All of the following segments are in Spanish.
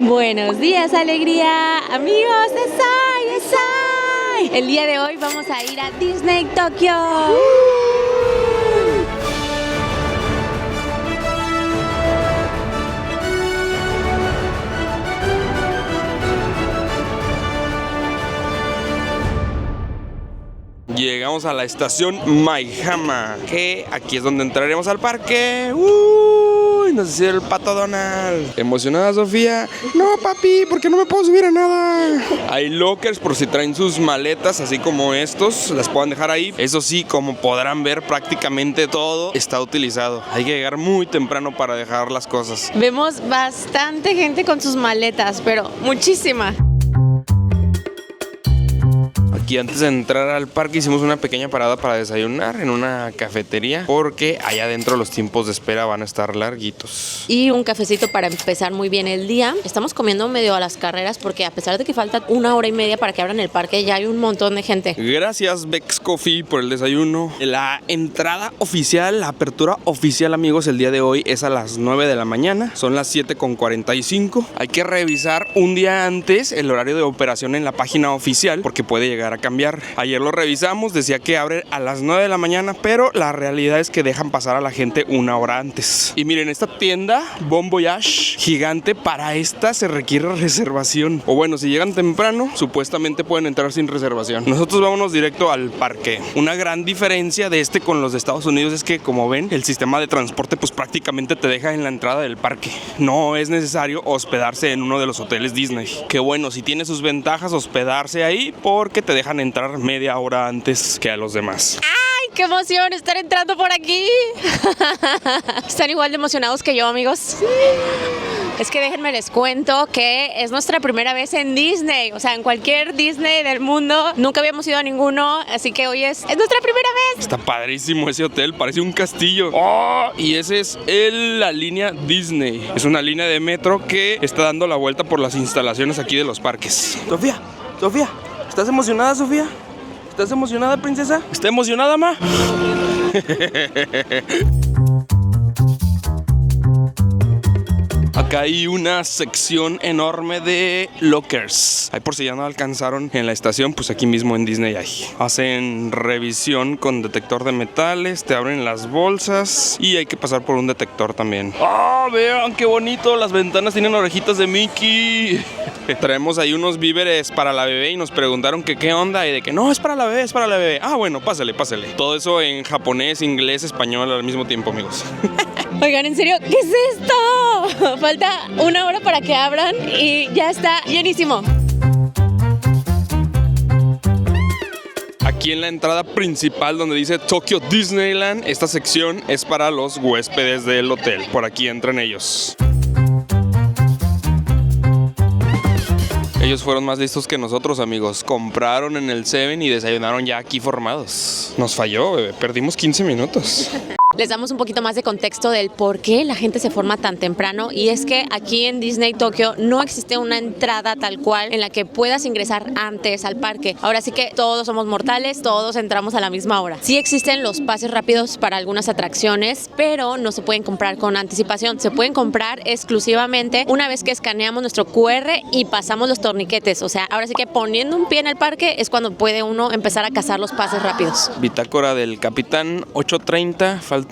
Buenos días, alegría, amigos de Sai. El día de hoy vamos a ir a Disney Tokio. Llegamos a la estación Maihama, que aquí es donde entraremos al parque. Nos hicieron el Pato Donald. ¿Emocionada, Sofía? No, papi, porque no me puedo subir a nada. Hay lockers por si traen sus maletas, así como estos, las puedan dejar ahí. Eso sí, como podrán ver, prácticamente todo está utilizado. Hay que llegar muy temprano para dejar las cosas. Vemos bastante gente con sus maletas, pero muchísima. Aquí antes de entrar al parque hicimos una pequeña parada para desayunar en una cafetería, porque allá adentro los tiempos de espera van a estar larguitos. Y un cafecito para empezar muy bien el día. Estamos comiendo medio a las carreras porque a pesar de que falta 1 hora y media para que abran el parque, ya hay un montón de gente. Gracias Bex Coffee por el desayuno. La entrada oficial, la apertura oficial, amigos, el día de hoy es a las 9 de la mañana. Son las 7:45. Hay que revisar un día antes el horario de operación en la página oficial porque puede llegar a cambiar. Ayer lo revisamos, decía que abre a las 9 de la mañana, pero la realidad es que dejan pasar a la gente 1 hora antes. Y miren, esta tienda Bon Voyage gigante, para esta se requiere reservación. O bueno, si llegan temprano, supuestamente pueden entrar sin reservación. Nosotros vámonos directo al parque. Una gran diferencia de este con los de Estados Unidos es que, como ven, el sistema de transporte pues prácticamente te deja en la entrada del parque. No es necesario hospedarse en uno de los hoteles Disney. Que bueno, si tiene sus ventajas hospedarse ahí porque te dejan entrar media hora antes que a los demás. ¡Ay, qué emoción estar entrando por aquí! ¿Están igual de emocionados que yo, amigos? Sí. Es que déjenme les cuento que es nuestra primera vez en Disney. O sea, en cualquier Disney del mundo. Nunca habíamos ido a ninguno, así que hoy es nuestra primera vez. Está padrísimo ese hotel, parece un castillo. ¡Oh! Y ese es la línea Disney. Es una línea de metro que está dando la vuelta por las instalaciones aquí de los parques. Sofía, ¿estás emocionada, Sofía? ¿Estás emocionada, princesa? ¿Está emocionada, ma? Acá hay una sección enorme de lockers. Ahí por si ya no alcanzaron en la estación, pues aquí mismo en Disney hay. Hacen revisión con detector de metales, te abren las bolsas y hay que pasar por un detector también. ¡Ah, vean qué bonito! Las ventanas tienen orejitas de Mickey. Traemos ahí unos víveres para la bebé y nos preguntaron que qué onda y de que no, es para la bebé, es para la bebé. Ah, bueno, pásale. Todo eso en japonés, inglés, español al mismo tiempo, amigos. Oigan, ¿en serio? ¿Qué es esto? Falta 1 hora para que abran y ya está llenísimo. Aquí en la entrada principal donde dice Tokyo Disneyland, esta sección es para los huéspedes del hotel. Por aquí entran ellos. Ellos fueron más listos que nosotros, amigos. Compraron en el 7 y desayunaron ya aquí formados. Nos falló, bebé. Perdimos 15 minutos. Les damos un poquito más de contexto del por qué la gente se forma tan temprano, y es que aquí en Disney Tokio no existe una entrada tal cual en la que puedas ingresar antes al parque. Ahora sí que todos somos mortales, todos entramos a la misma hora. Sí existen los pases rápidos para algunas atracciones, pero no se pueden comprar con anticipación. Se pueden comprar exclusivamente una vez que escaneamos nuestro QR y pasamos los torniquetes. O sea, ahora sí que poniendo un pie en el parque es cuando puede uno empezar a cazar los pases rápidos. Bitácora del capitán, 8:30, faltan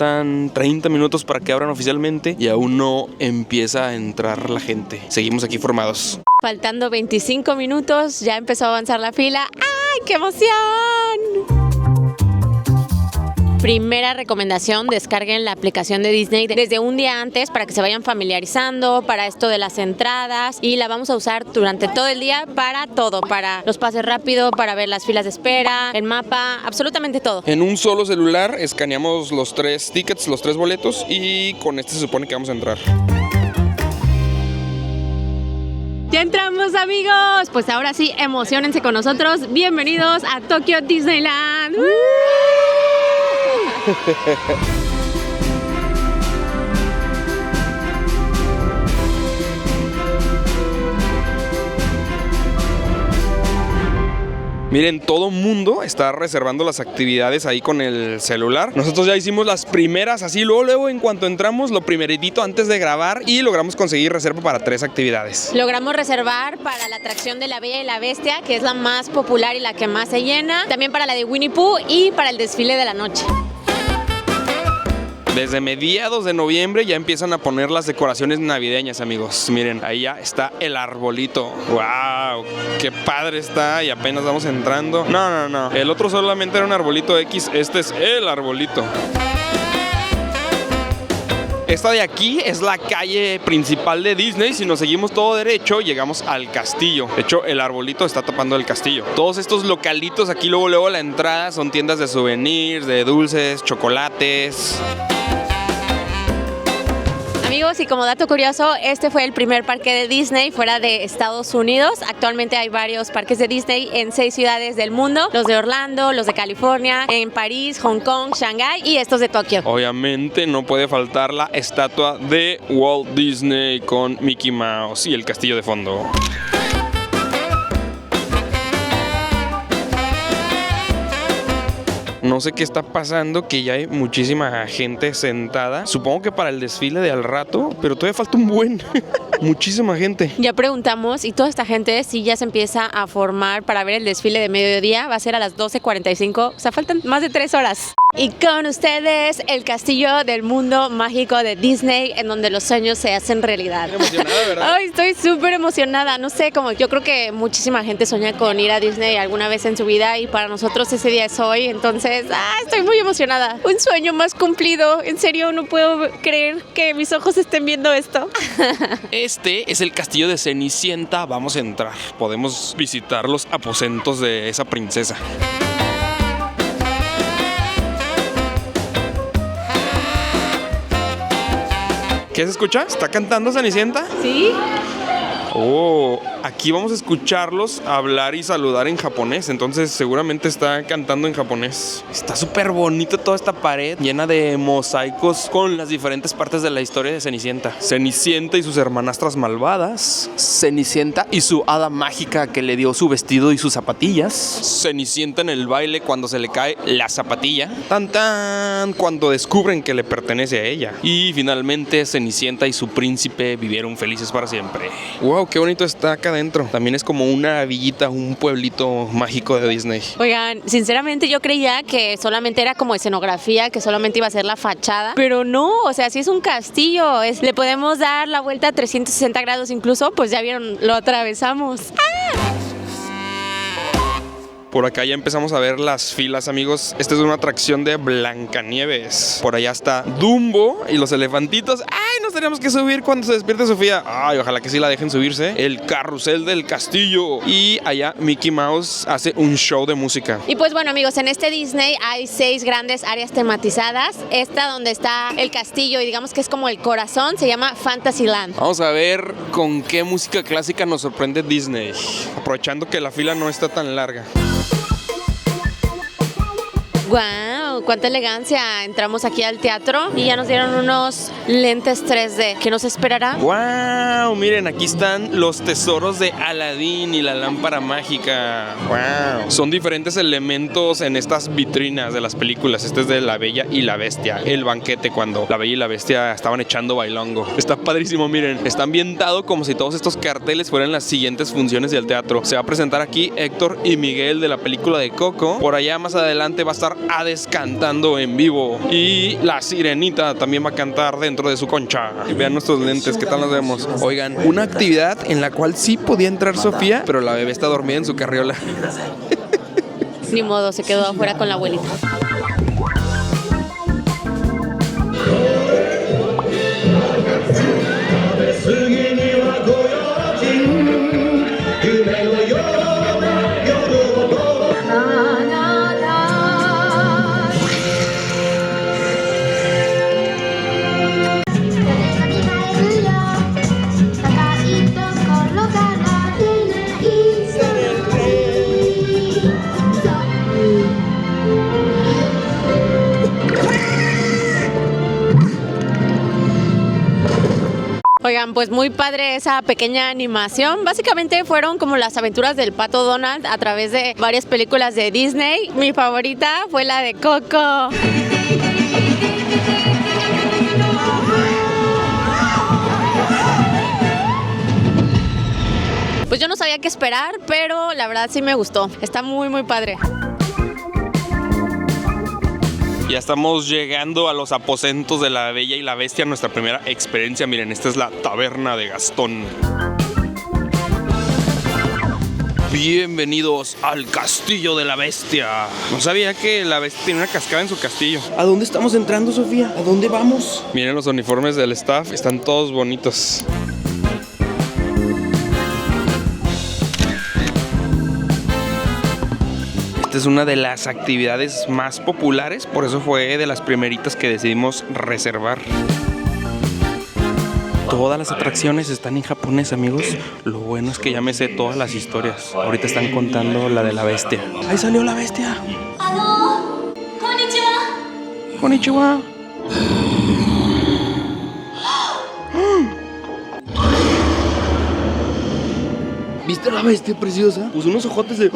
30 minutos para que abran oficialmente y aún no empieza a entrar la gente. Seguimos aquí formados. Faltando 25 minutos, ya empezó a avanzar la fila. ¡Ay, qué emoción! Primera recomendación, descarguen la aplicación de Disney desde un día antes para que se vayan familiarizando para esto de las entradas, y la vamos a usar durante todo el día para todo, para los pases rápidos, para ver las filas de espera, el mapa, absolutamente todo. En un solo celular escaneamos los 3 tickets, los 3 boletos, y con este se supone que vamos a entrar. ¡Ya entramos, amigos! Pues ahora sí, emociónense con nosotros. Bienvenidos a Tokyo Disneyland. Miren, todo mundo está reservando las actividades ahí con el celular. Nosotros ya hicimos las primeras así, luego en cuanto entramos, lo primeritito antes de grabar, y logramos conseguir reserva para 3 actividades. Logramos reservar para la atracción de La Bella y la Bestia, que es la más popular y la que más se llena. También para la de Winnie Pooh y para el desfile de la noche. Desde mediados de noviembre ya empiezan a poner las decoraciones navideñas, amigos. Miren, ahí ya está el arbolito. ¡Wow! ¡Qué padre está! Y apenas vamos entrando. No. El otro solamente era un arbolito X. Este es el arbolito. Esta de aquí es la calle principal de Disney. Si nos seguimos todo derecho, llegamos al castillo. De hecho, el arbolito está tapando el castillo. Todos estos localitos aquí, luego la entrada, son tiendas de souvenirs, de dulces, chocolates. Amigos, y como dato curioso, este fue el primer parque de Disney fuera de Estados Unidos. Actualmente hay varios parques de Disney en 6 ciudades del mundo. Los de Orlando, los de California, en París, Hong Kong, Shanghái y estos de Tokio. Obviamente no puede faltar la estatua de Walt Disney con Mickey Mouse y el castillo de fondo. No sé qué está pasando, que ya hay muchísima gente sentada. Supongo que para el desfile de al rato, pero todavía falta un buen. Muchísima gente. Ya preguntamos y toda esta gente sí ya se empieza a formar para ver el desfile de mediodía. Va a ser a las 12:45, o sea, faltan más de 3 horas. Y con ustedes, el castillo del mundo mágico de Disney, en donde los sueños se hacen realidad. Emocionada, ¿verdad? Ay, estoy súper emocionada. No sé, como yo creo que muchísima gente sueña con ir a Disney alguna vez en su vida y para nosotros ese día es hoy. Entonces, estoy muy emocionada. Un sueño más cumplido. En serio, no puedo creer que mis ojos estén viendo esto. Este es el castillo de Cenicienta. Vamos a entrar. Podemos visitar los aposentos de esa princesa. ¿Qué se escucha? ¿Está cantando Cenicienta? ¿Sí? Oh, aquí vamos a escucharlos hablar y saludar en japonés. Entonces seguramente está cantando en japonés. Está súper bonito toda esta pared, llena de mosaicos con las diferentes partes de la historia de Cenicienta. Cenicienta y sus hermanastras malvadas. Cenicienta y su hada mágica que le dio su vestido y sus zapatillas. Cenicienta en el baile cuando se le cae la zapatilla. Tan tan, cuando descubren que le pertenece a ella. Y finalmente Cenicienta y su príncipe vivieron felices para siempre. Wow, qué bonito está acá adentro. También es como una villita, un pueblito mágico de Disney. Oigan, sinceramente yo creía que solamente era como escenografía, que solamente iba a ser la fachada, pero no, o sea, sí es un castillo, le podemos dar la vuelta a 360 grados incluso, pues ya vieron, lo atravesamos. Por acá ya empezamos a ver las filas, amigos. Esta es una atracción de Blancanieves. Por allá está Dumbo y los elefantitos. ¡Ay, nos tenemos que subir cuando se despierte Sofía! ¡Ay, ojalá que sí la dejen subirse! El carrusel del castillo. Y allá Mickey Mouse hace un show de música. Y pues bueno, amigos, en este Disney hay 6 grandes áreas tematizadas. Esta donde está el castillo y digamos que es como el corazón, se llama Fantasyland. Vamos a ver con qué música clásica nos sorprende Disney. Aprovechando que la fila no está tan larga. ¡Wow! ¡Cuánta elegancia! Entramos aquí al teatro y ya nos dieron unos lentes 3D. ¿Qué nos esperará? ¡Wow! Miren, aquí están los tesoros de Aladín y la lámpara mágica. ¡Wow! Son diferentes elementos en estas vitrinas de las películas. Este es de La Bella y la Bestia. El banquete cuando La Bella y la Bestia estaban echando bailongo. Está padrísimo, miren. Está ambientado como si todos estos carteles fueran las siguientes funciones del teatro. Se va a presentar aquí Héctor y Miguel de la película de Coco. Por allá más adelante va a estar Hades cantando en vivo y la Sirenita también va a cantar dentro de su concha. Y vean nuestros lentes, ¿qué tal nos vemos? Oigan, una actividad en la cual sí podía entrar Sofía, pero la bebé está dormida en su carriola. Ni modo, se quedó afuera con la abuelita. Oigan, pues muy padre esa pequeña animación. Básicamente fueron como las aventuras del Pato Donald a través de varias películas de Disney. Mi favorita fue la de Coco. Pues yo no sabía qué esperar, pero la verdad sí me gustó. Está muy, muy padre. Ya estamos llegando a los aposentos de la Bella y la Bestia, nuestra primera experiencia. Miren, esta es la taberna de Gastón. Bienvenidos al castillo de la Bestia. No sabía que la Bestia tiene una cascada en su castillo. ¿A dónde estamos entrando, Sofía? ¿A dónde vamos? Miren los uniformes del staff, están todos bonitos. Es una de las actividades más populares, por eso fue de las primeritas que decidimos reservar. Todas las atracciones están en japonés, amigos. Lo bueno es que ya me sé todas las historias. Ahorita están contando la de la bestia. ¡Ahí salió la bestia! ¡Konnichiwa! ¡Konnichiwa! ¿Viste la bestia preciosa? Puso unos ojotes de...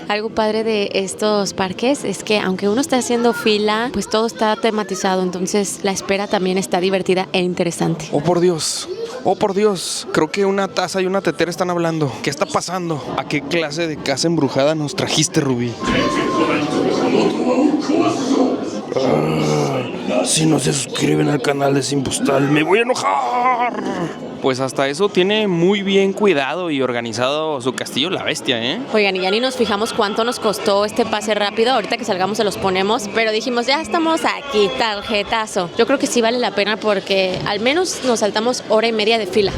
Algo padre de estos parques es que aunque uno está haciendo fila, pues todo está tematizado, entonces la espera también está divertida e interesante. ¡Oh, por Dios! ¡Oh, por Dios! Creo que una taza y una tetera están hablando. ¿Qué está pasando? ¿A qué clase de casa embrujada nos trajiste, Rubí? Si no se suscriben al canal de Sin Postal, me voy a enojar. Pues hasta eso tiene muy bien cuidado y organizado su castillo la bestia, ¿eh? Oigan, y ya ni nos fijamos cuánto nos costó este pase rápido. Ahorita que salgamos se los ponemos, pero dijimos, ya estamos aquí, tarjetazo. Yo creo que sí vale la pena porque al menos nos saltamos hora y media de fila.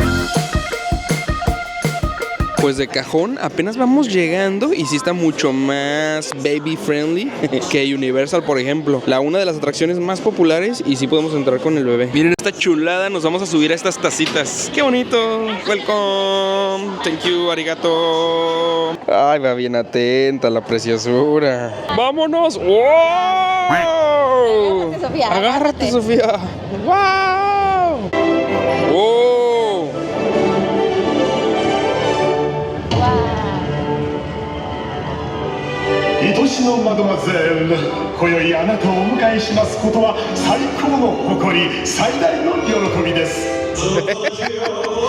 Pues de cajón apenas vamos llegando y sí está mucho más baby friendly que Universal, por ejemplo. Una de las atracciones más populares y sí podemos entrar con el bebé. Miren esta chulada, nos vamos a subir a estas tacitas. ¡Qué bonito! Welcome. Thank you, arigato. Ay, va bien atenta la preciosura. ¡Vámonos! ¡Wow! Agárrate, Sofía. Agárrate, Sofía. ¡Wow! ¡Oh! 愛しのマドマゼル、今宵あなたをお迎えしますことは最高の誇り、最大の喜びです。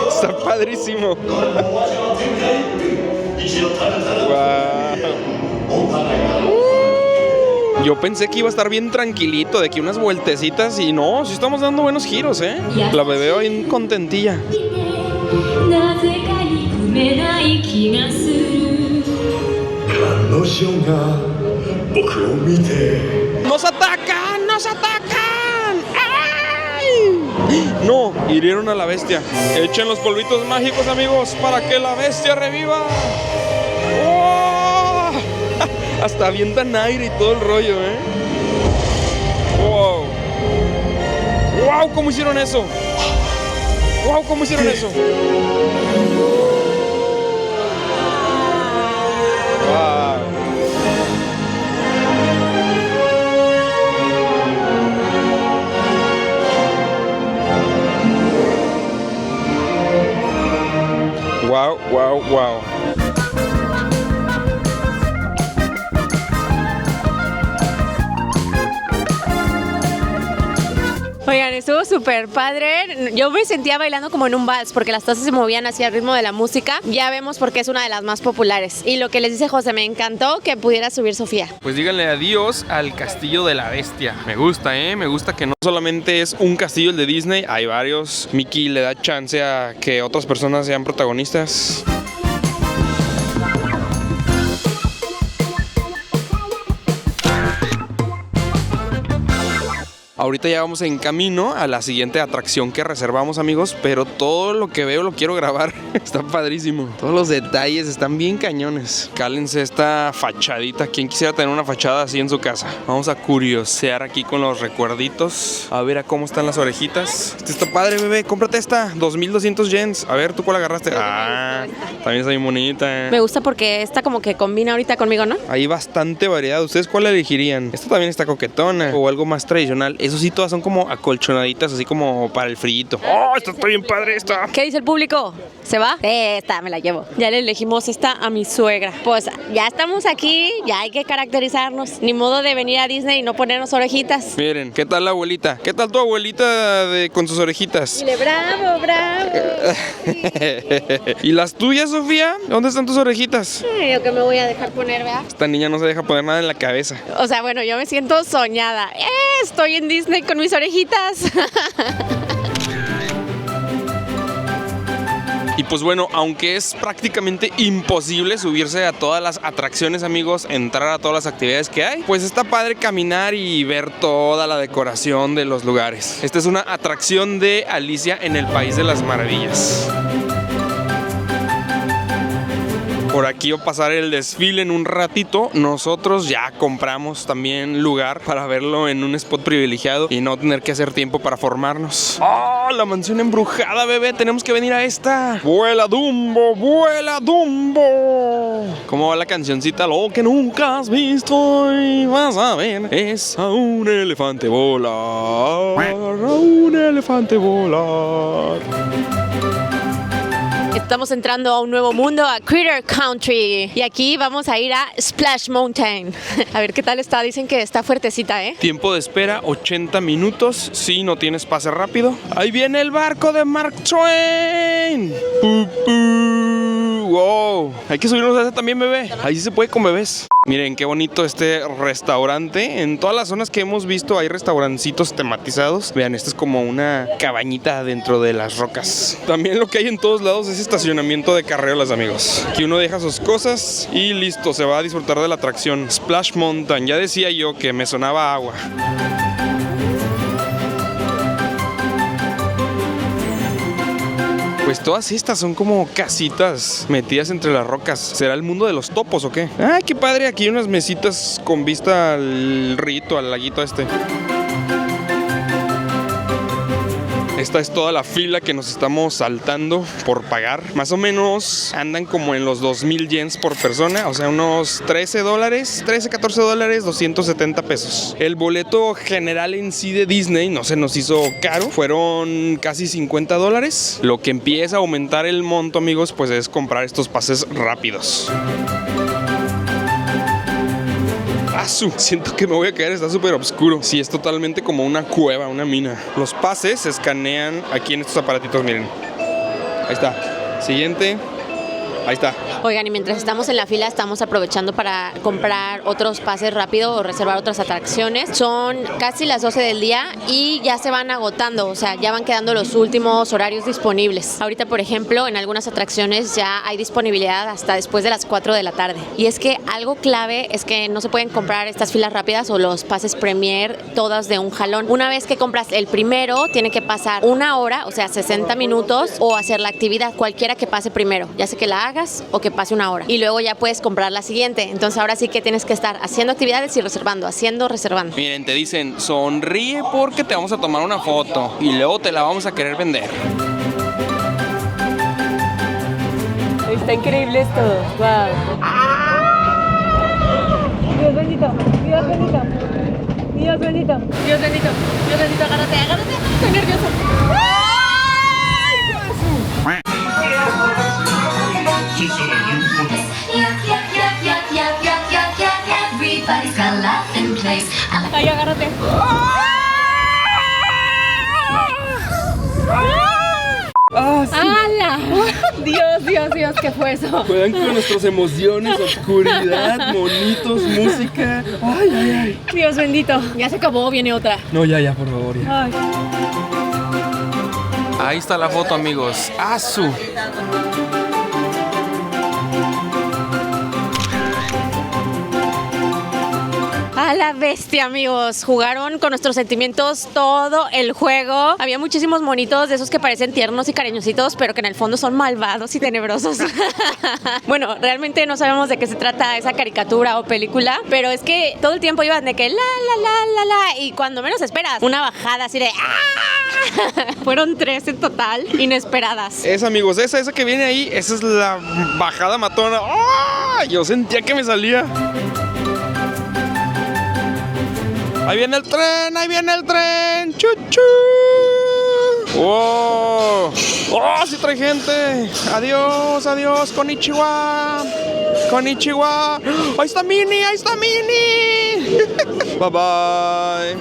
Está padrísimo. Yo pensé que iba a estar bien tranquilito, de aquí unas vueltecitas y no, sí estamos dando buenos giros, ¿eh? La bebé va bien contentilla. ¡Nos atacan! ¡Nos atacan! ¡Ay! No, hirieron a la bestia. Echen los polvitos mágicos, amigos, para que la bestia reviva. ¡Oh! Hasta avientan aire y todo el rollo, ¿eh? ¡Wow! ¡Wow! ¿Cómo hicieron eso? ¡Wow! ¿Cómo hicieron eso? Wow, wow, wow. Oigan, estuvo súper padre. Yo me sentía bailando como en un vals porque las tazas se movían hacia el ritmo de la música. Ya vemos por qué es una de las más populares. Y lo que les dice José, me encantó que pudiera subir Sofía. Pues díganle adiós al castillo de la bestia. Me gusta, ¿eh? Me gusta que no solamente es un castillo el de Disney, hay varios. Mickey le da chance a que otras personas sean protagonistas. Ahorita ya vamos en camino a la siguiente atracción que reservamos, amigos, pero todo lo que veo lo quiero grabar. Está padrísimo. Todos los detalles están bien cañones. Cálense esta fachadita. ¿Quién quisiera tener una fachada así en su casa? Vamos a curiosear aquí con los recuerditos. A ver a cómo están las orejitas. Este está padre, bebé. Cómprate esta. 2200 yens. A ver, ¿tú cuál agarraste? Ah, también está bien bonita. Me gusta porque esta como que combina ahorita conmigo, ¿no? Hay bastante variedad. ¿Ustedes cuál elegirían? Esta también está coquetona. O algo más tradicional. Eso sí, todas son como acolchonaditas, así como para el frillito. ¡Oh, esta está bien padre esta! ¿Qué dice el público? ¿Se va? Esta me la llevo. Ya le elegimos esta a mi suegra. Pues ya estamos aquí, ya hay que caracterizarnos. Ni modo de venir a Disney y no ponernos orejitas. Miren, ¿qué tal la abuelita? ¿Qué tal tu abuelita con sus orejitas? Dile, bravo, bravo. ¿Y las tuyas, Sofía? ¿Dónde están tus orejitas? Ay, yo que me voy a dejar poner, ¿verdad? Esta niña no se deja poner nada en la cabeza. O sea, bueno, yo me siento soñada. Estoy en Disney con mis orejitas. Y pues bueno, aunque es prácticamente imposible subirse a todas las atracciones, amigos, entrar a todas las actividades que hay, pues está padre caminar y ver toda la decoración de los lugares. Esta es una atracción de Alicia en el País de las Maravillas. Por aquí va a pasar el desfile en un ratito. Nosotros ya compramos también lugar para verlo en un spot privilegiado y no tener que hacer tiempo para formarnos. ¡Oh, la mansión embrujada, bebé! Tenemos que venir a esta. ¡Vuela, Dumbo! ¡Vuela, Dumbo! ¿Cómo va la cancioncita? Lo que nunca has visto y vas a ver es a un elefante volar. A un elefante volar. Estamos entrando a un nuevo mundo, a Critter Country. Y aquí vamos a ir a Splash Mountain. A ver qué tal está. Dicen que está fuertecita, ¿eh? Tiempo de espera, 80 minutos. Si no tienes pase rápido. ¡Ahí viene el barco de Mark Twain! ¡Wow! Hay que subirnos a ese también, bebé. Ahí sí se puede con bebés. Miren qué bonito este restaurante. En todas las zonas que hemos visto hay restaurancitos tematizados. Vean, esto es como una cabañita dentro de las rocas. También lo que hay en todos lados es estacionamiento de carreolas, amigos. Aquí uno deja sus cosas y listo, se va a disfrutar de la atracción Splash Mountain. Ya decía yo que me sonaba agua. Pues todas estas son como casitas metidas entre las rocas. ¿Será el mundo de los topos o qué? ¡Ay, qué padre! Aquí hay unas mesitas con vista al rito, al laguito este. Esta es toda la fila que nos estamos saltando por pagar. Más o menos andan como en los 2,000 yens por persona. O sea, unos $13, 13, 14 dólares, 270 pesos. El boleto general en sí de Disney no se nos hizo caro. Fueron casi 50 dólares. Lo que empieza a aumentar el monto, amigos, pues es comprar estos pases rápidos. Siento que me voy a caer, está súper oscuro. Sí, es totalmente como una cueva, una mina. Los pases se escanean aquí en estos aparatitos, miren. Ahí está. Siguiente. Ahí está. Oigan, y mientras estamos en la fila, estamos aprovechando para comprar otros pases rápido o reservar otras atracciones. Son casi las 12 del día y ya se van agotando, o sea, ya van quedando los últimos horarios disponibles. Ahorita, por ejemplo, en algunas atracciones ya hay disponibilidad hasta después de las 4 de la tarde. Y es que algo clave es que no se pueden comprar estas filas rápidas o los pases Premier todas de un jalón. Una vez que compras el primero, tiene que pasar una hora, o sea, 60 minutos, o hacer la actividad, cualquiera que pase primero, ya sea que la hagas o que pase una hora. Y luego ya puedes comprar la siguiente. Entonces ahora sí que tienes que estar haciendo actividades y reservando, reservando. Miren, te dicen, sonríe porque te vamos a tomar una foto y luego te la vamos a querer vender. Está increíble esto. Wow. Dios bendito, Dios bendito, Dios bendito, Dios bendito, Dios bendito, agárrate, agárrate. Estoy nervioso. Ay, agárrate. ¡Hala! Dios, ¿qué fue eso? Juegan con nuestras emociones, oscuridad, monitos, música. Ay. Dios bendito. Ya se acabó, viene otra. No, ya, por favor, ya. Ay. Ahí está la foto, amigos. ¡Asu! A la bestia, amigos. Jugaron con nuestros sentimientos todo el juego. Había muchísimos monitos de esos que parecen tiernos y cariñositos, pero que en el fondo son malvados y tenebrosos. Bueno, realmente no sabemos de qué se trata esa caricatura o película, pero es que todo el tiempo iban de que la, y cuando menos esperas, una bajada así de ¡ah! Fueron 3 en total, inesperadas. Esa, amigos, esa que viene ahí, esa es la bajada matona. ¡Ah! Yo sentía que me salía. Ahí viene el tren, ahí viene el tren. ¡Chuchu! ¡Oh! ¡Oh, sí trae gente! ¡Adiós, adiós! ¡Konnichiwa! ¡Konnichiwa! ¡Ahí está Minnie! ¡Ahí está Minnie! ¡Bye, bye!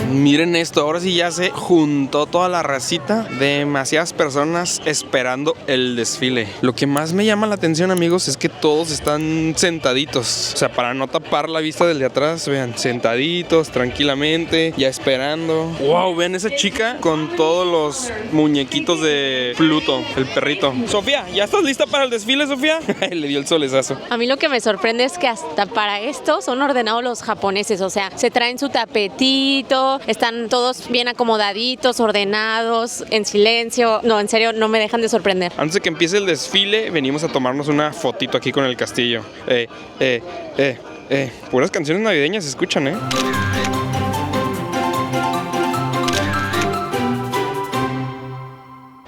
Miren esto, ahora sí ya se juntó toda la racita, demasiadas personas esperando el desfile. Lo que más me llama la atención, amigos, es que todos están sentaditos. O sea, para no tapar la vista del de atrás, vean, sentaditos, tranquilamente, ya esperando. Wow, vean esa chica con todos los muñequitos de Pluto, el perrito. Sofía, ¿ya estás lista para el desfile, Sofía? Le dio el solezazo. A mí lo que me sorprende es que hasta para esto son ordenados los japoneses, o sea, se traen su tapetito, están todos bien acomodaditos, ordenados, en silencio. No, en serio, no me dejan de sorprender. Antes de que empiece el desfile, venimos a tomarnos una fotito aquí con el castillo. Puras canciones navideñas se escuchan,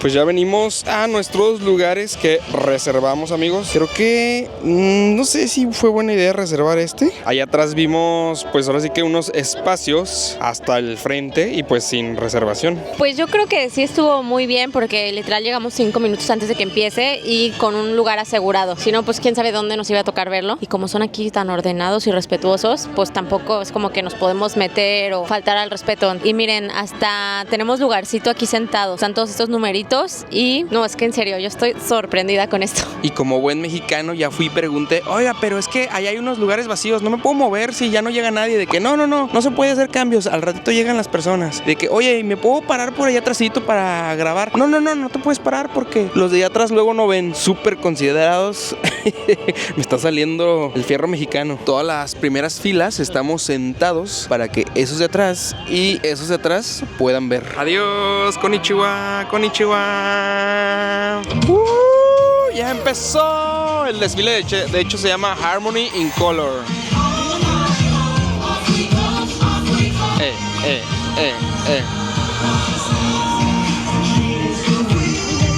Pues ya venimos a nuestros lugares que reservamos, amigos. Creo que no sé si fue buena idea reservar este. Allá atrás vimos, pues ahora sí que unos espacios hasta el frente y pues sin reservación. Pues yo creo que sí estuvo muy bien porque literal llegamos 5 minutos antes de que empiece y con un lugar asegurado. Si no, pues quién sabe dónde nos iba a tocar verlo. Y como son aquí tan ordenados y respetuosos, pues tampoco es como que nos podemos meter o faltar al respeto. Y miren, hasta tenemos lugarcito aquí sentados. Están todos estos numeritos. Y no, es que en serio, yo estoy sorprendida con esto. Y como buen mexicano ya fui y pregunté, oiga, pero es que allá hay unos lugares vacíos, no me puedo mover si ya no llega nadie. De que no se puede hacer cambios, al ratito llegan las personas. De que, oye, ¿me puedo parar por allá atrásito para grabar? No te puedes parar porque los de allá atrás luego no ven. Súper considerados. Me está saliendo el fierro mexicano. Todas las primeras filas estamos sentados para que esos de atrás y esos de atrás puedan ver. Adiós, konnichiwa, konnichiwa. Ya empezó el desfile, de hecho se llama Harmony in Color.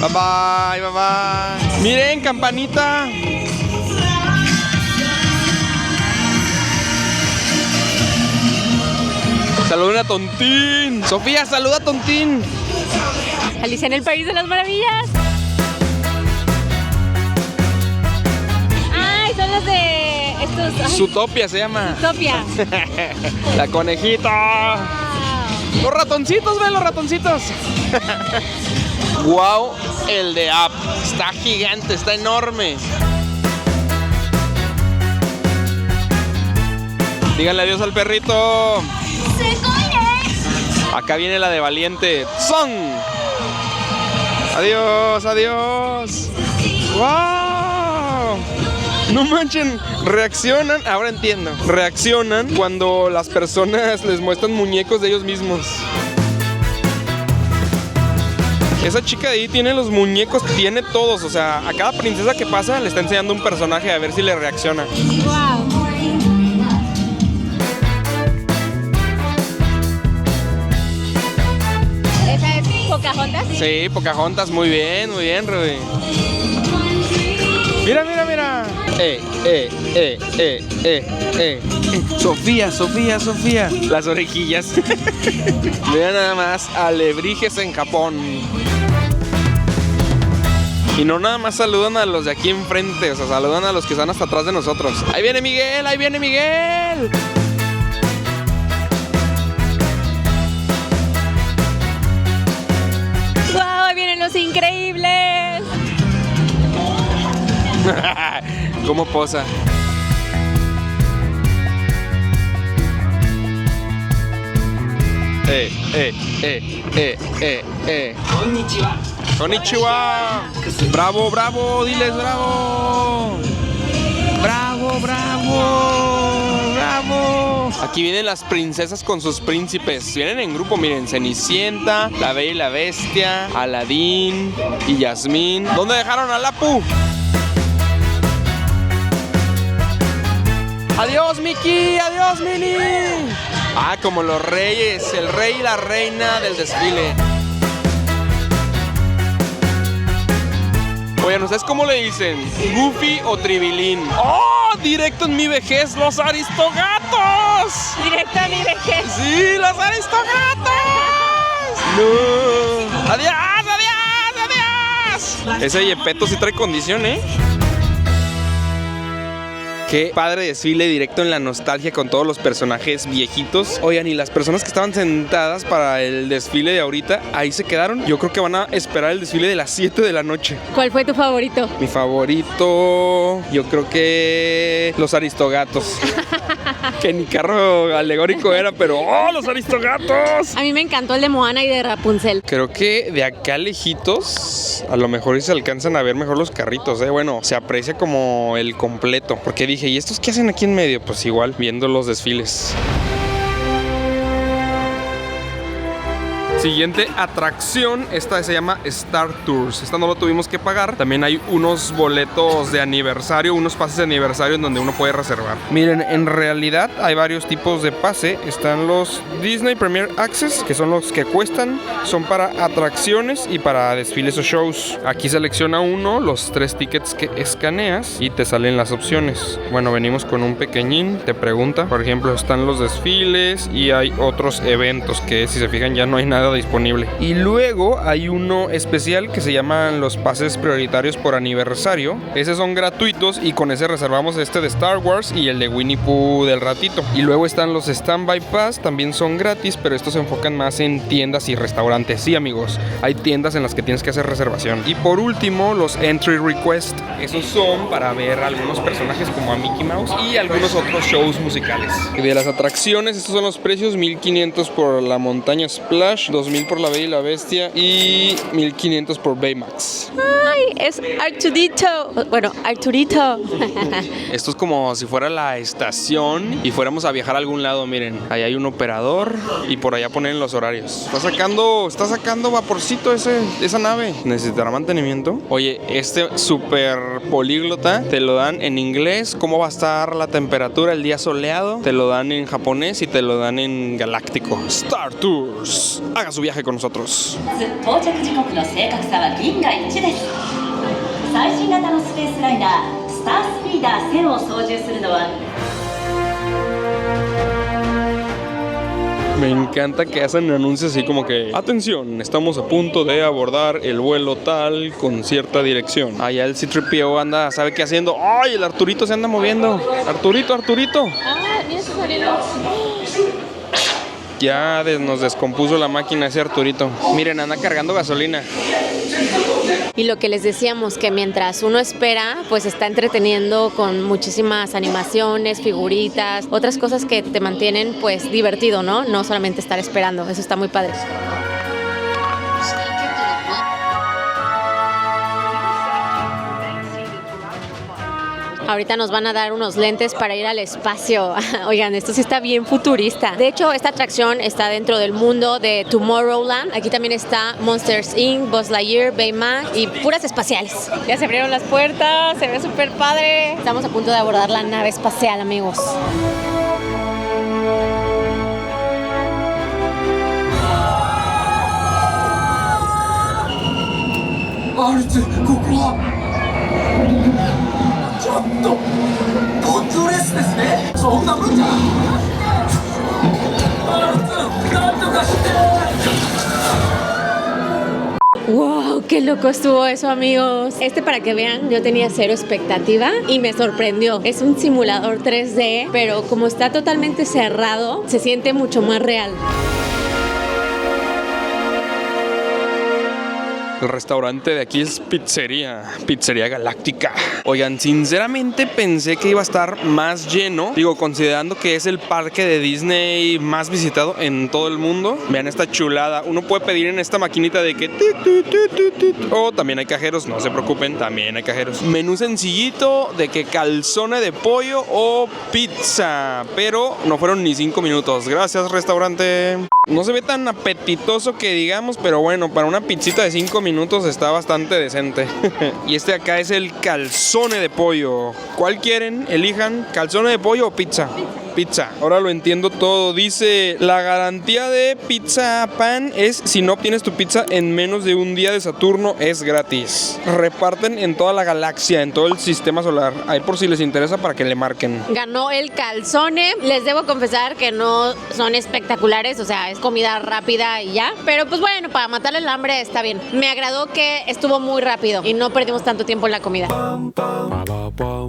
Bye bye, bye bye. Miren, campanita. Saluden a Tontín. Sofía, saluda a Tontín. Alicia en el País de las Maravillas. Ay, son los de estos. Zootopia se llama. Zootopia. La conejita. Wow. Los ratoncitos, ven los ratoncitos. Wow, el de Up. Está gigante, está enorme. Díganle adiós al perrito. Acá viene la de Valiente. ¡Son! Adiós, adiós. ¡Wow! No manchen, reaccionan, ahora entiendo. Reaccionan cuando las personas les muestran muñecos de ellos mismos. Esa chica de ahí tiene los muñecos, tiene todos. O sea, a cada princesa que pasa le está enseñando un personaje a ver si le reacciona. ¡Wow! ¿Pocahontas? Sí, Pocahontas, muy bien, Ruby. Mira, mira, mira. Sofía, Sofía, Sofía. Las orejillas. Mira nada más, alebrijes en Japón. Y no nada más saludan a los de aquí enfrente, o sea, saludan a los que están hasta atrás de nosotros. ¡Ahí viene Miguel! ¡Ahí viene Miguel! ¡Wow! ¡Vienen los increíbles! ¿Cómo posa? Konnichiwa. Bravo, bravo, diles bravo. ¡Bravo, bravo! ¡Bravo! Aquí vienen las princesas con sus príncipes. Vienen en grupo, miren. Cenicienta, La Bella y la Bestia, Aladín y Yasmín. ¿Dónde dejaron a Lapu? ¡Adiós, Mickey! ¡Adiós, Minnie! Ah, como los reyes. El rey y la reina del desfile. Oigan, ¿ustedes cómo le dicen? ¿Goofy o Tribilín? ¡Oh! ¡Directo en mi vejez! ¡Los Aristogatos! Directo a mi vejez. ¡Sí, los Aristogatos! ¡No! ¡Adiós! ¡Adiós! ¡Adiós! Ese Yepeto sí trae condición, ¿eh? Qué padre desfile, directo en la nostalgia con todos los personajes viejitos. Oigan, y las personas que estaban sentadas para el desfile de ahorita, ahí se quedaron. Yo creo que van a esperar el desfile de las 7 de la noche. ¿Cuál fue tu favorito? Mi favorito, yo creo que los Aristogatos. Que ni carro alegórico era, pero ¡oh, los Aristogatos! A mí me encantó el de Moana y de Rapunzel. Creo que de acá lejitos, a lo mejor se alcanzan a ver mejor los carritos, ¿eh? Bueno, se aprecia como el completo. Porque dije, ¿y estos qué hacen aquí en medio? Pues igual, viendo los desfiles. Siguiente atracción, esta se llama Star Tours. Esta no lo tuvimos que pagar. También hay unos boletos de aniversario, unos pases de aniversario en donde uno puede reservar. Miren, en realidad hay varios tipos de pase. Están los Disney Premier Access, que son los que cuestan. Son para atracciones y para desfiles o shows. Aquí selecciona uno, los 3 tickets que escaneas y te salen las opciones. Bueno, venimos con un pequeñín, te pregunta. Por ejemplo, están los desfiles y hay otros eventos que, si se fijan, ya no hay nada disponible. Y luego hay uno especial que se llaman los pases prioritarios por aniversario. Esos son gratuitos y con ese reservamos este de Star Wars y el de Winnie Pooh del ratito. Y luego están los Standby Pass, también son gratis, pero estos se enfocan más en tiendas y restaurantes. Sí, amigos, hay tiendas en las que tienes que hacer reservación. Y por último, los Entry Request. Esos son para ver algunos personajes como a Mickey Mouse y algunos otros shows musicales. Y de las atracciones, estos son los precios: 1,500 por la montaña Splash, 2,000 por La Bella y la Bestia y 1,500 por Baymax. ¡Ay! Es Arturito. Bueno, Arturito. Esto es como si fuera la estación y fuéramos a viajar a algún lado. Miren, ahí hay un operador y por allá ponen los horarios. Está sacando vaporcito esa nave. ¿Necesitará mantenimiento? Oye, este super políglota te lo dan en inglés, cómo va a estar la temperatura el día soleado, te lo dan en japonés y te lo dan en galáctico. Star Tours. Haga su viaje con nosotros. 到着時刻の正確さは銀河一致です。最新型のスペースライナースタースピーダー1000を操縦するのは Me encanta que hacen anuncios así como que: atención, estamos a punto de abordar el vuelo tal con cierta dirección. Allá el C-3PO anda, ¿sabe qué haciendo? ¡Ay, el Arturito se anda moviendo! ¡Arturito! Ah, mira su sonido. Ya nos descompuso la máquina ese Arturito. Miren, anda cargando gasolina. Y lo que les decíamos, que mientras uno espera, pues está entreteniendo con muchísimas animaciones, figuritas, otras cosas que te mantienen pues divertido, ¿no? No solamente estar esperando, eso está muy padre. Ahorita nos van a dar unos lentes para ir al espacio. Oigan, esto sí está bien futurista. De hecho, esta atracción está dentro del mundo de Tomorrowland. Aquí también está Monsters Inc., Buzz Lightyear, Baymax y puras espaciales. Ya se abrieron las puertas, se ve súper padre. Estamos a punto de abordar la nave espacial, amigos. ¡Wow! ¡Qué loco estuvo eso, amigos! Para que vean, yo tenía cero expectativa y me sorprendió. Es un simulador 3D, pero como está totalmente cerrado, se siente mucho más real. El restaurante de aquí es Pizzería Galáctica. Oigan, sinceramente pensé que iba a estar más lleno. Digo, considerando que es el parque de Disney más visitado en todo el mundo. Vean esta chulada. Uno puede pedir en esta maquinita de que... Oh, también hay cajeros, no se preocupen, también hay cajeros. Menú sencillito de que calzone de pollo o pizza. Pero no fueron ni 5 minutos. Gracias, restaurante. No se ve tan apetitoso que digamos, pero bueno, para una pizzita de 5 minutos está bastante decente. Y este acá es el calzone de pollo. ¿Cuál quieren? Elijan, calzone de pollo o pizza. Pizza. Ahora lo entiendo todo. Dice, la garantía de Pizza Pan es si no obtienes tu pizza en menos de un día de Saturno es gratis. Reparten en toda la galaxia, en todo el sistema solar. Ahí por si les interesa para que le marquen. Ganó el calzone. Les debo confesar que no son espectaculares, o sea, es comida rápida y ya. Pero pues bueno, para matarle el hambre está bien. Me agradó que estuvo muy rápido y no perdimos tanto tiempo en la comida.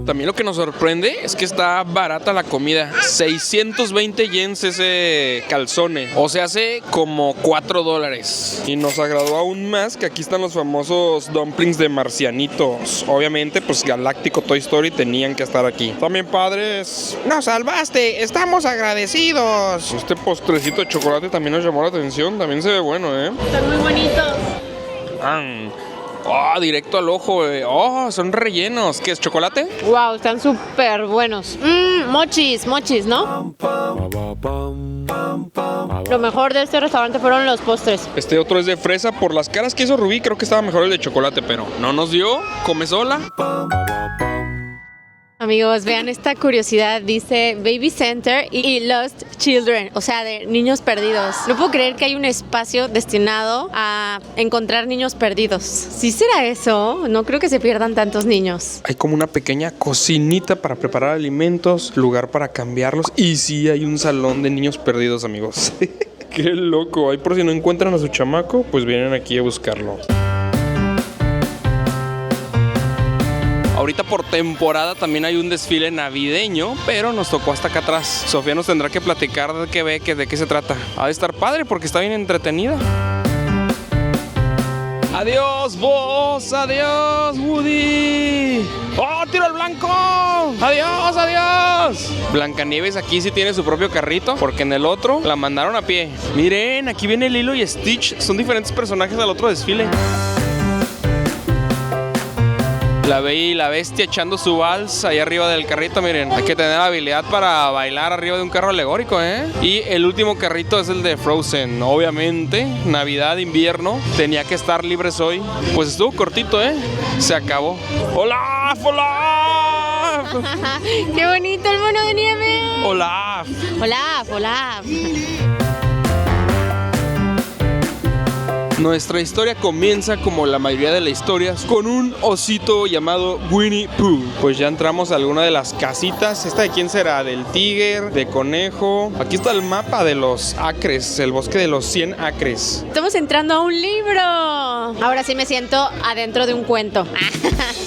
También lo que nos sorprende es que está barata la comida. 620 yens ese calzone. O sea, hace como $4. Y nos agradó aún más que aquí están los famosos dumplings de marcianitos. Obviamente, pues Galáctico Toy Story tenían que estar aquí. También padres. ¡Nos salvaste! ¡Estamos agradecidos! Este postrecito de chocolate también nos llamó la atención. También se ve bueno, ¿eh? Están muy bonitos. Oh, directo al ojo. Oh, son rellenos. ¿Qué es, chocolate? Wow, están súper buenos. Mochis, ¿no? Lo mejor de este restaurante fueron los postres. Este otro es de fresa. Por las caras que hizo Rubí, creo que estaba mejor el de chocolate, pero no nos dio. Come sola. Amigos, vean esta curiosidad, dice Baby Center y Lost Children, o sea, de niños perdidos. No puedo creer que hay un espacio destinado a encontrar niños perdidos. ¿Sí será eso? No creo que se pierdan tantos niños. Hay como una pequeña cocinita para preparar alimentos, lugar para cambiarlos y sí hay un salón de niños perdidos, amigos. Qué loco. Ahí por si no encuentran a su chamaco, pues vienen aquí a buscarlo. Ahorita por temporada también hay un desfile navideño, pero nos tocó hasta acá atrás. Sofía nos tendrá que platicar de qué ve, de qué se trata. Ha de estar padre porque está bien entretenida. ¡Adiós, Buzz! ¡Adiós, Woody! ¡Oh, tiro al blanco! ¡Adiós, adiós! Blancanieves aquí sí tiene su propio carrito, porque en el otro la mandaron a pie. Miren, aquí viene Lilo y Stitch. Son diferentes personajes al otro desfile. La Bella y la Bestia echando su vals ahí arriba del carrito, miren. Hay que tener habilidad para bailar arriba de un carro alegórico, ¿eh? Y el último carrito es el de Frozen. Obviamente, Navidad, invierno, tenía que estar libres hoy. Pues estuvo cortito, ¿eh? Se acabó. ¡Olaf! ¡Olaf! ¡Qué bonito el mono de nieve! ¡Olaf! ¡Olaf! Nuestra historia comienza como la mayoría de las historias con un osito llamado Winnie Pooh. Pues ya entramos a alguna de las casitas. ¿Esta de quién será? Del tigre, de conejo. Aquí está el mapa de los acres, el bosque de los 100 acres. Estamos entrando a un libro. Ahora sí me siento adentro de un cuento.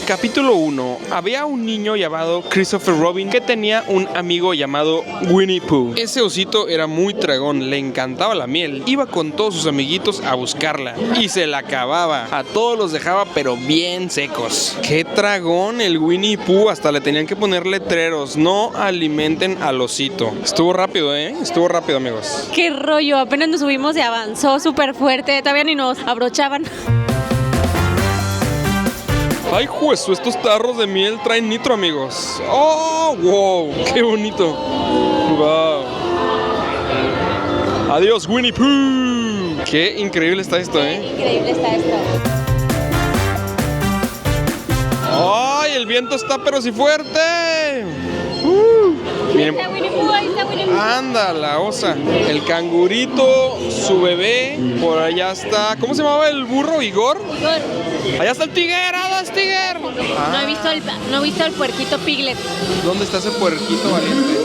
Capítulo 1. Había un niño llamado Christopher Robin que tenía un amigo llamado Winnie Pooh. Ese osito era muy tragón, le encantaba la miel. Iba con todos sus amiguitos a buscarla y se la acababa. A todos los dejaba pero bien secos. ¡Qué tragón el Winnie Pooh! Hasta le tenían que poner letreros. No alimenten al osito. Estuvo rápido, ¿eh? Estuvo rápido, amigos. ¡Qué rollo! Apenas nos subimos y avanzó súper fuerte. Todavía ni nos abrochaban. ¡Ay, juez! Estos tarros de miel traen nitro, amigos. ¡Oh, wow! ¡Qué bonito! ¡Wow! ¡Adiós, Winnie Pooh! ¡Qué increíble está esto, eh! Increíble está esto. ¡Ay, el viento está pero sí fuerte! Miren, anda la osa. El cangurito, su bebé, por allá está. ¿Cómo se llamaba el burro? ¿Igor? Allá está el Tiger, ¡adas, Tiger! No he visto el puerquito Piglet. ¿Dónde está ese puerquito valiente?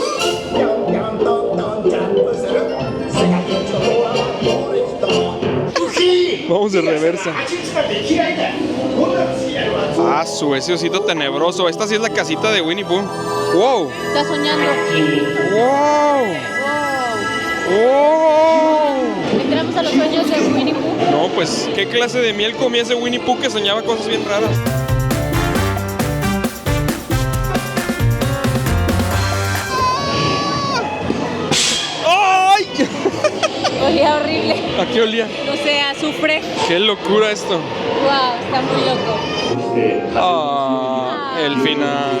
Vamos de reversa. Ah, ese osito tenebroso. Esta sí es la casita de Winnie Pooh. ¡Wow! Está soñando. ¡Wow! ¡Wow! ¿Entramos a los sueños de Winnie Pooh? No, pues, ¿qué clase de miel comía ese Winnie Pooh que soñaba cosas bien raras? ¡Ay! Olía horrible. ¿A qué olía? O sea, azufre. ¡Qué locura esto! Wow, está muy loco. Ah, el final.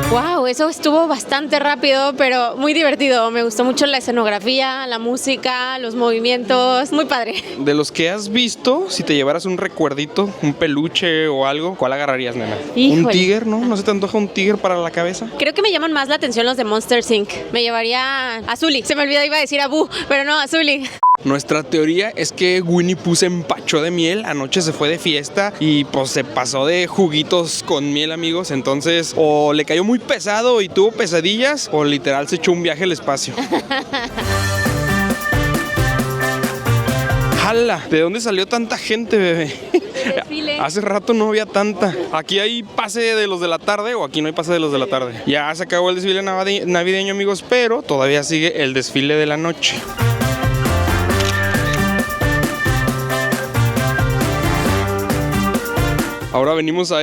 Wow, eso estuvo bastante rápido, pero muy divertido. Me gustó mucho la escenografía, la música, los movimientos. Muy padre. De los que has visto, si te llevaras un recuerdito, un peluche o algo, ¿cuál agarrarías, nena? Híjole. ¿Un tigre, no? ¿No se te antoja un tigre para la cabeza? Creo que me llaman más la atención los de Monster Inc. Me llevaría a Zully. Se me olvidó, iba a decir a Boo, pero no, a Zully. Nuestra teoría es que Winnie Pooh se empachó de miel, anoche se fue de fiesta y pues se pasó de juguitos con miel, amigos. Entonces, o le cayó muy pesado y tuvo pesadillas, o literal se echó un viaje al espacio. ¡Hala! ¿De dónde salió tanta gente, bebé? Desfile. Hace rato no había tanta. Aquí hay pase de los de la tarde o aquí no hay pase de los de la tarde. Ya se acabó el desfile navideño, amigos, pero todavía sigue el desfile de la noche. Ahora venimos a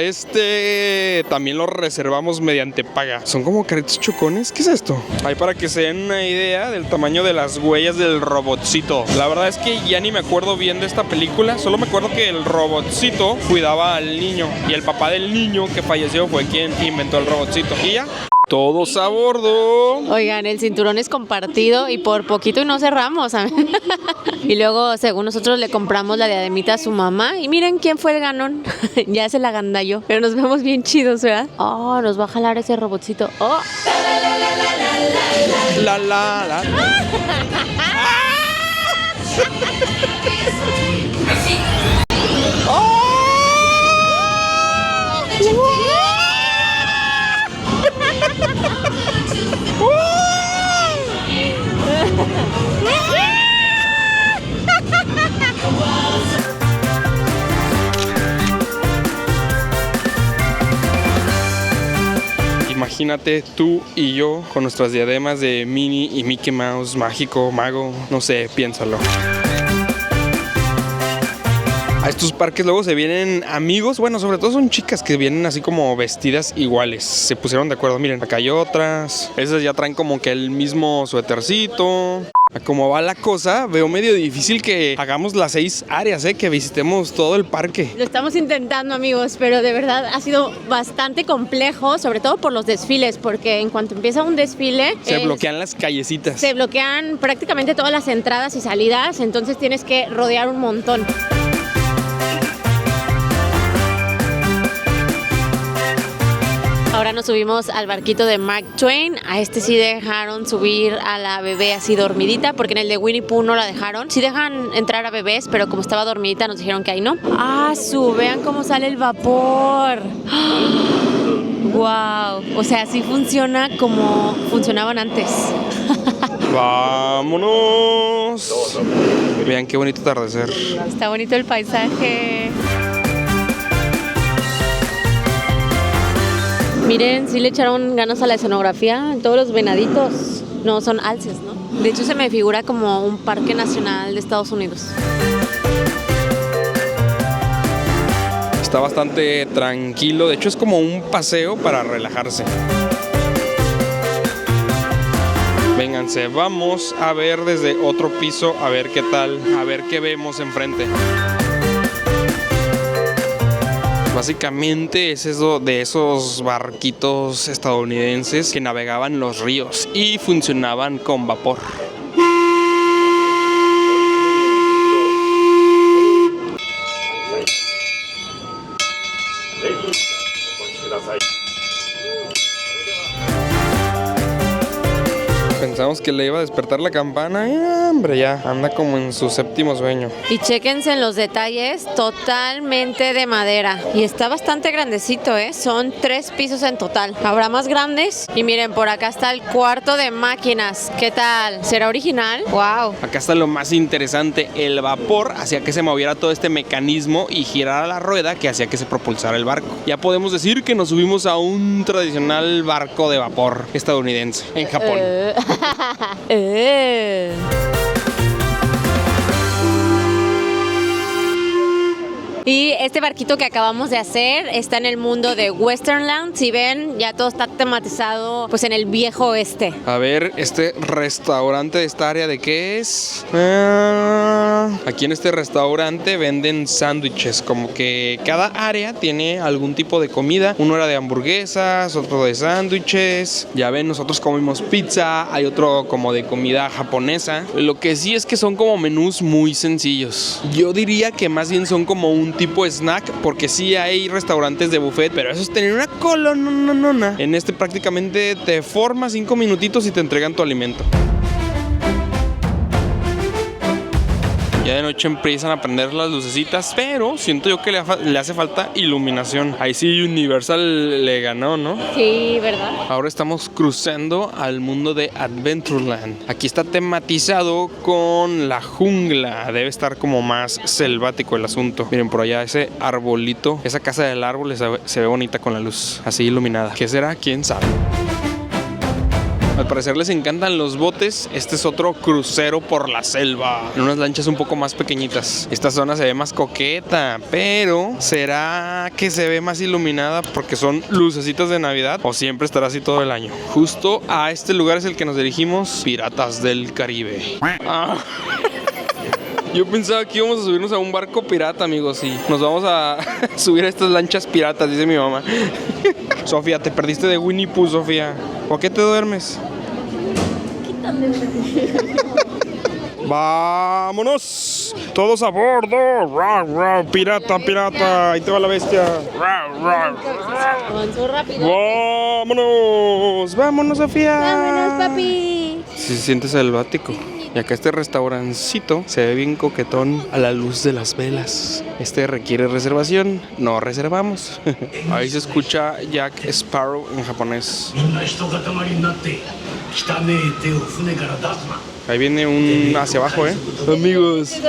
también lo reservamos mediante paga. Son como carritos chocones. ¿Qué es esto? Ahí para que se den una idea del tamaño de las huellas del robotcito. La verdad es que ya ni me acuerdo bien de esta película. Solo me acuerdo que el robotcito cuidaba al niño y el papá del niño que falleció fue quien inventó el robotcito. Y ya, todos a bordo. Oigan, el cinturón es compartido y por poquito y no cerramos. Y luego, según nosotros, le compramos la diademita a su mamá. Y miren quién fue el ganón. Ya se la agandalló. Pero nos vemos bien chidos, ¿verdad? Oh, nos va a jalar ese robotcito. Oh. La la la. Imagínate tú y yo con nuestras diademas de Minnie y Mickey Mouse, mágico, mago, no sé, piénsalo. A estos parques luego se vienen amigos, bueno, sobre todo son chicas que vienen así como vestidas iguales. Se pusieron de acuerdo, miren, acá hay otras. Esas ya traen como que el mismo suétercito. A cómo va la cosa, veo medio difícil que hagamos las 6 áreas, que visitemos todo el parque. Lo estamos intentando, amigos, pero de verdad ha sido bastante complejo, sobre todo por los desfiles, porque en cuanto empieza un desfile... Se bloquean las callecitas. Se bloquean prácticamente todas las entradas y salidas, entonces tienes que rodear un montón. Ahora nos subimos al barquito de Mark Twain. A este sí dejaron subir a la bebé así dormidita, porque en el de Winnie Pooh no la dejaron. Sí dejan entrar a bebés, pero como estaba dormidita nos dijeron que ahí no. ¡Ah, vean cómo sale el vapor! ¡Wow! O sea, sí funciona como funcionaban antes. ¡Vámonos! Vean qué bonito atardecer. Está bonito el paisaje. Miren, sí le echaron ganas a la escenografía, todos los venaditos. No, son alces, ¿no? De hecho, se me figura como un parque nacional de Estados Unidos. Está bastante tranquilo, de hecho es como un paseo para relajarse. Vénganse, vamos a ver desde otro piso, a ver qué tal, a ver qué vemos enfrente. Básicamente es eso de esos barquitos estadounidenses que navegaban los ríos y funcionaban con vapor. Pensamos que le iba a despertar la campana y hombre, ya anda como en su séptimo sueño. Y chéquense en los detalles, totalmente de madera. Y está bastante grandecito, ¿eh? Son 3 pisos en total. Habrá más grandes. Y miren, por acá está el cuarto de máquinas. ¿Qué tal? ¿Será original? ¡Wow! Acá está lo más interesante. El vapor hacía que se moviera todo este mecanismo y girara la rueda que hacía que se propulsara el barco. Ya podemos decir que nos subimos a un tradicional barco de vapor estadounidense en Japón. Y este barquito que acabamos de hacer está en el mundo de Westernland. Si ven, ya todo está tematizado pues en el viejo oeste. A ver, este restaurante de esta área, ¿de qué es? Aquí en este restaurante venden sándwiches, como que cada área tiene algún tipo de comida. Uno era de hamburguesas, otro de sándwiches. Ya ven, nosotros comimos pizza, hay otro como de comida japonesa. Lo que sí es que son como menús muy sencillos. Yo diría que más bien son como un tipo snack, porque sí hay restaurantes de buffet, pero eso es tener una cola, no. En este prácticamente te formas 5 minutitos y te entregan tu alimento. Ya de noche empiezan a prender las lucecitas, pero siento yo que le hace falta iluminación. Ahí sí Universal le ganó, ¿no? Sí, ¿verdad? Ahora estamos cruzando al mundo de Adventureland. Aquí está tematizado con la jungla. Debe estar como más selvático el asunto. Miren por allá ese arbolito, esa casa del árbol se ve bonita con la luz así iluminada. ¿Qué será? ¿Quién sabe? Al parecer les encantan los botes. Este es otro crucero por la selva, en unas lanchas un poco más pequeñitas. Esta zona se ve más coqueta, pero ¿será que se ve más iluminada porque son lucecitas de Navidad o siempre estará así todo el año? Justo a este lugar es el que nos dirigimos, Piratas del Caribe. Yo pensaba que íbamos a subirnos a un barco pirata, amigos, y nos vamos a subir a estas lanchas piratas, dice mi mamá. Sofía, te perdiste de Winnie Pooh, Sofía. ¿Por qué te duermes? ¡Vámonos! ¡Todos a bordo! ¡Ra, ra! ¡Pirata, pirata! Ahí te va la bestia. ¡Ra, ra! Avanzó rápido. ¡Vámonos! ¡Vámonos, Sofía! ¡Vámonos, papi! Se siente selvático. Y acá este restaurancito se ve bien coquetón a la luz de las velas. Este requiere reservación. No reservamos. Ahí se escucha Jack Sparrow en japonés. Ahí viene un hacia abajo, Amigos,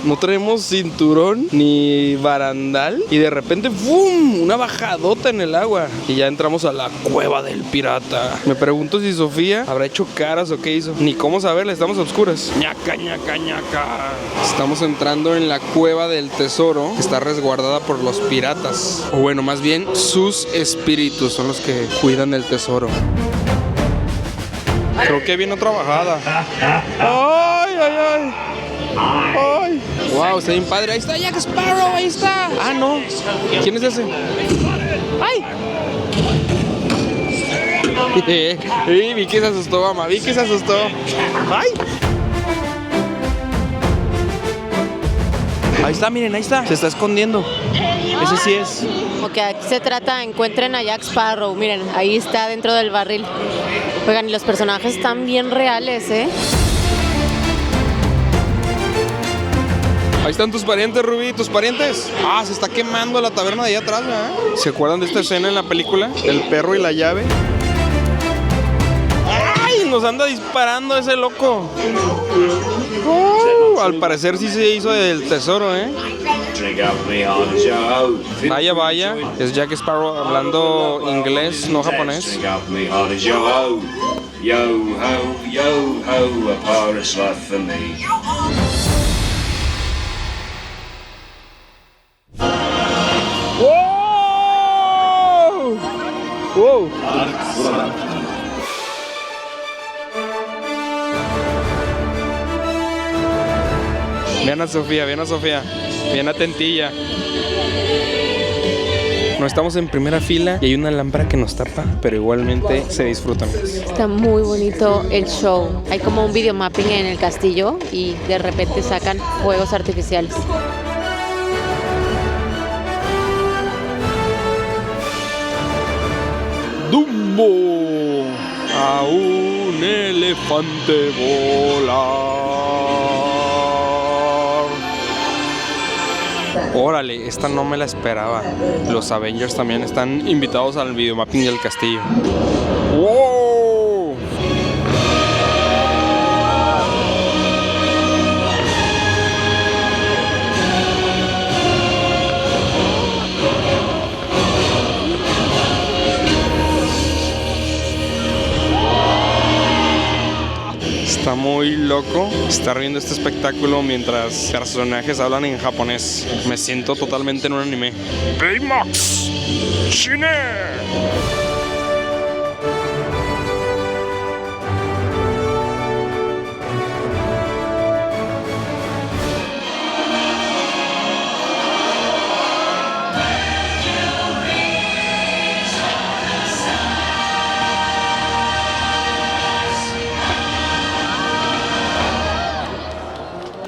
no tenemos cinturón ni barandal y de repente ¡fum! Una bajadota en el agua y ya entramos a la cueva del pirata. Me pregunto si Sofía habrá hecho caras o qué hizo. Ni cómo saberle, estamos a oscuras. Ñaca, ñaca, ñaca. Estamos entrando en la cueva del tesoro que está resguardada por los piratas. O bueno, más bien sus espíritus son los que cuidan el tesoro. Creo que viene otra bajada. ¡Ay, ay, ay! ¡Ay! ¡Wow! Está bien padre. Ahí está Jack Sparrow, ahí está. Ah, no. ¿Quién es ese? ¡Ay! Vi que se asustó, mamá. Vi que se asustó. ¡Ay! Ahí está, miren, ahí está. Se está escondiendo. Ese sí es. Ok, aquí se trata, encuentren a Jack Sparrow. Miren, ahí está dentro del barril. Oigan, y los personajes están bien reales, ¿eh? Ahí están tus parientes, Rubí, tus parientes. Ah, se está quemando la taberna de allá atrás, ¿verdad? ¿Se acuerdan de esta escena en la película? El perro y la llave. ¡Ay! Nos anda disparando ese loco. Al parecer sí se hizo del tesoro, ¿eh? Vaya, vaya. Es Jack Sparrow hablando inglés, no japonés. ¡Wow! ¡Wow! Vean a Sofía, bien atentilla. No estamos en primera fila y hay una lámpara que nos tapa, pero igualmente se disfrutan. Está muy bonito el show. Hay como un videomapping en el castillo y de repente sacan fuegos artificiales. ¡Dumbo! A un elefante volar. Órale, esta no me la esperaba. Los Avengers también están invitados al videomapping del castillo. ¡Wow! Está Está muy loco estar viendo este espectáculo mientras personajes hablan en japonés. Me siento totalmente en un anime. Baymax Shine.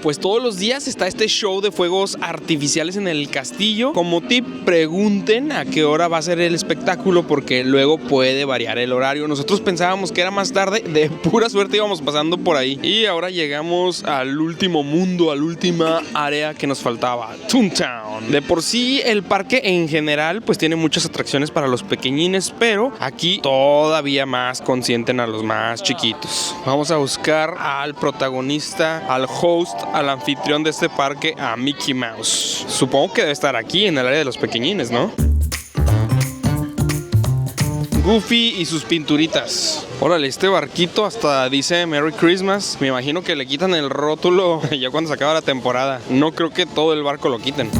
Pues todos los días está este show de fuegos artificiales en el castillo. Como tip, pregunten a qué hora va a ser el espectáculo porque luego puede variar el horario. Nosotros pensábamos que era más tarde, de pura suerte íbamos pasando por ahí. Y ahora llegamos al último mundo, a la última área que nos faltaba, Toontown. De por sí el parque en general pues tiene muchas atracciones para los pequeñines, pero aquí todavía más consienten a los más chiquitos. Vamos a buscar al protagonista, al host, al anfitrión de este parque, a Mickey Mouse. Supongo que debe estar aquí en el área de los pequeñines, ¿no? Goofy y sus pinturitas. Órale, este barquito hasta dice Merry Christmas. Me imagino que le quitan el rótulo ya cuando se acaba la temporada. No creo que todo el barco lo quiten.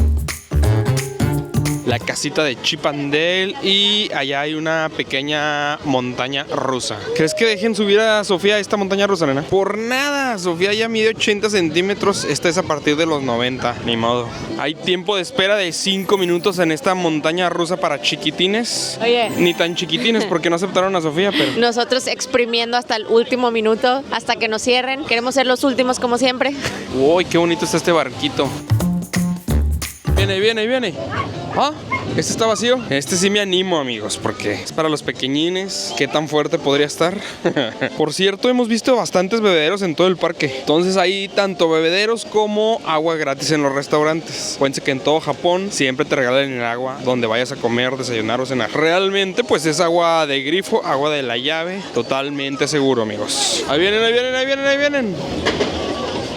La casita de Chip and Dale y allá hay una pequeña montaña rusa. ¿Crees que dejen subir a Sofía a esta montaña rusa, nena? Por nada, Sofía ya mide 80 centímetros, esta es a partir de los 90, ni modo. Hay tiempo de espera de 5 minutos en esta montaña rusa para chiquitines. Oye. Ni tan chiquitines porque no aceptaron a Sofía, pero... Nosotros exprimiendo hasta el último minuto, hasta que nos cierren. Queremos ser los últimos como siempre. Uy, qué bonito está este barquito. Viene, viene, viene. Ah, este está vacío. Este sí me animo, amigos, porque es para los pequeñines. ¿Qué tan fuerte podría estar? Por cierto, hemos visto bastantes bebederos en todo el parque. Entonces hay tanto bebederos como agua gratis en los restaurantes. Acuérdense que en todo Japón siempre te regalan el agua donde vayas a comer, desayunar o cenar. Realmente pues es agua de grifo, agua de la llave. Totalmente seguro, amigos. Ahí vienen, ahí vienen, ahí vienen, ahí vienen.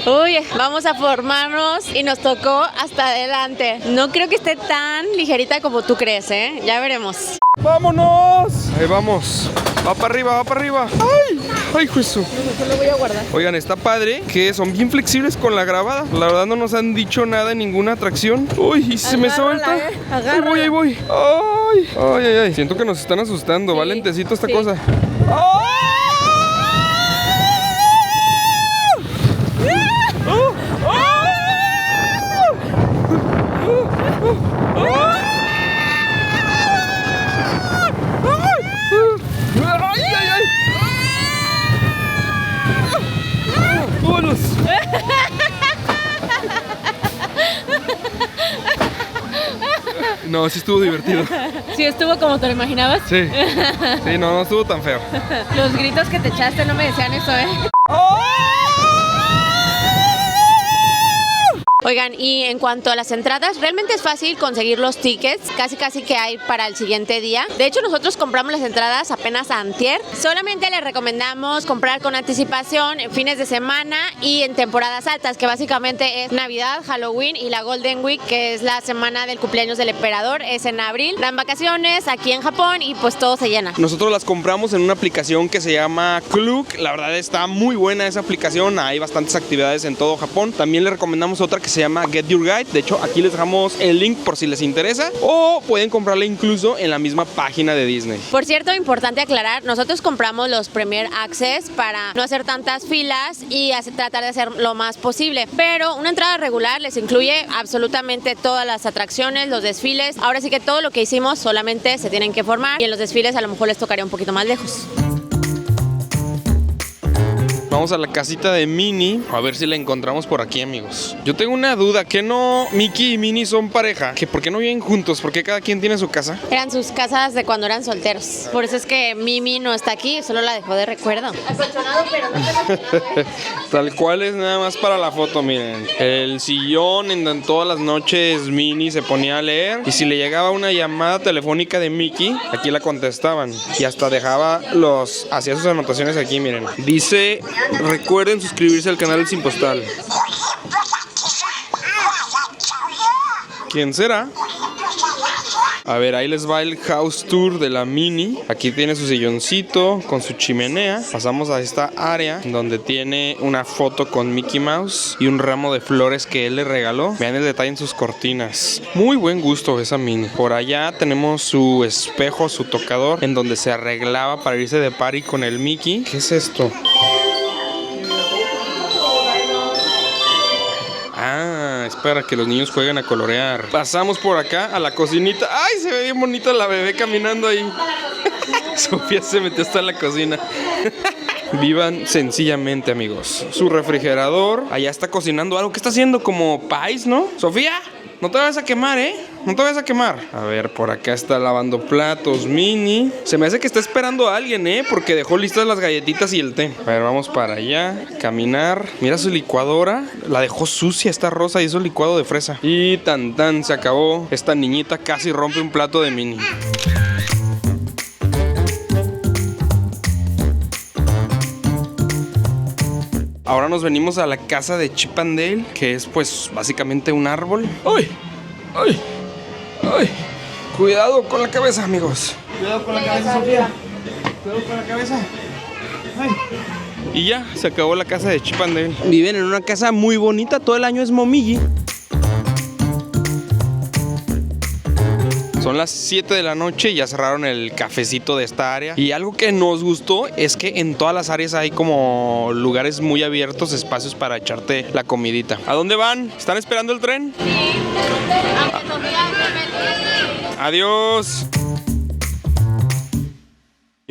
Uy, vamos a formarnos y nos tocó hasta adelante. No creo que esté tan ligerita como tú crees, ¿eh? Ya veremos. ¡Vámonos! Ahí vamos. Va para arriba, va para arriba. ¡Ay! ¡Ay, Jesús! Yo lo voy a guardar. Oigan, está padre que son bien flexibles con la grabada. La verdad no nos han dicho nada en ninguna atracción. ¡Uy! Y se me suelta. Ahí voy, ahí voy. ¡Ay! ¡Ay, ay, ay! Siento que nos están asustando. Va lentecito esta cosa. ¡Ay! No, sí estuvo divertido. ¿Sí estuvo como te lo imaginabas? Sí. Sí, no estuvo tan feo. Los gritos que te echaste no me decían eso, ¿eh? Oigan, y en cuanto a las entradas, realmente es fácil conseguir los tickets, casi que hay para el siguiente día. De hecho, nosotros compramos las entradas apenas antier. Solamente les recomendamos comprar con anticipación en fines de semana y en temporadas altas, que básicamente es Navidad, Halloween y la Golden Week, que es la semana del cumpleaños del emperador, es en abril. Dan vacaciones aquí en Japón y pues todo se llena. Nosotros las compramos en una aplicación que se llama Klook. La verdad está muy buena esa aplicación, hay bastantes actividades en todo Japón. También les recomendamos otra que se llama Get Your Guide. De hecho, aquí les dejamos el link por si les interesa, o pueden comprarla incluso en la misma página de Disney. Por cierto, importante aclarar, nosotros compramos los Premier Access para no hacer tantas filas y tratar de hacer lo más posible, pero una entrada regular les incluye absolutamente todas las atracciones, los desfiles. Ahora sí que todo lo que hicimos solamente se tienen que formar y en los desfiles a lo mejor les tocaría un poquito más lejos. Vamos a la casita de Minnie, a ver si la encontramos por aquí, amigos. Yo tengo una duda, ¿que no Mickey y Minnie son pareja? ¿Que por qué no viven juntos? ¿Por qué cada quien tiene su casa? Eran sus casas de cuando eran solteros. Por eso es que Mimi no está aquí, solo la dejó de recuerdo. Acolchonado, pero no Tal cual es, nada más para la foto, miren. El sillón en todas las noches Minnie se ponía a leer, y si le llegaba una llamada telefónica de Mickey, aquí la contestaban. Y hasta dejaba hacía sus anotaciones aquí, miren. Dice: recuerden suscribirse al canal Sin Postal. ¿Quién será? A ver, ahí les va el house tour de la Minnie. Aquí tiene su silloncito con su chimenea. Pasamos a esta área donde tiene una foto con Mickey Mouse y un ramo de flores que él le regaló. Vean el detalle en sus cortinas. Muy buen gusto esa Minnie. Por allá tenemos su espejo, su tocador, en donde se arreglaba para irse de party con el Mickey. ¿Qué es esto? Ah, espera que los niños jueguen a colorear. Pasamos por acá a la cocinita. ¡Ay, se ve bien bonita la bebé caminando ahí! Sofía se metió hasta en la cocina. Vivan sencillamente, amigos. Su refrigerador. Allá está cocinando algo. ¿Qué está haciendo? Como pies, ¿no? ¡Sofía! No te vayas a quemar, ¿eh? No te vayas a quemar. A ver, por acá está lavando platos Minnie. Se me hace que está esperando a alguien, ¿eh? Porque dejó listas las galletitas y el té. A ver, vamos para allá. Caminar. Mira su licuadora. La dejó sucia, está rosa y es un licuado de fresa. Y tan tan, se acabó. Esta niñita casi rompe un plato de Minnie. Ahora nos venimos a la casa de Chip and Dale, que es pues básicamente un árbol. ¡Ay! ¡Ay! ¡Ay! Cuidado con la cabeza, amigos. Cuidado con la cabeza, Sofía. Cuidado con la cabeza. ¡Ay! Y ya, se acabó la casa de Chip and Dale. Viven en una casa muy bonita, todo el año es momiji. Son las 7 de la noche y ya cerraron el cafecito de esta área. Y algo que nos gustó es que en todas las áreas hay como lugares muy abiertos, espacios para echarte la comidita. ¿A dónde van? ¿Están esperando el tren? Sí. Adiós.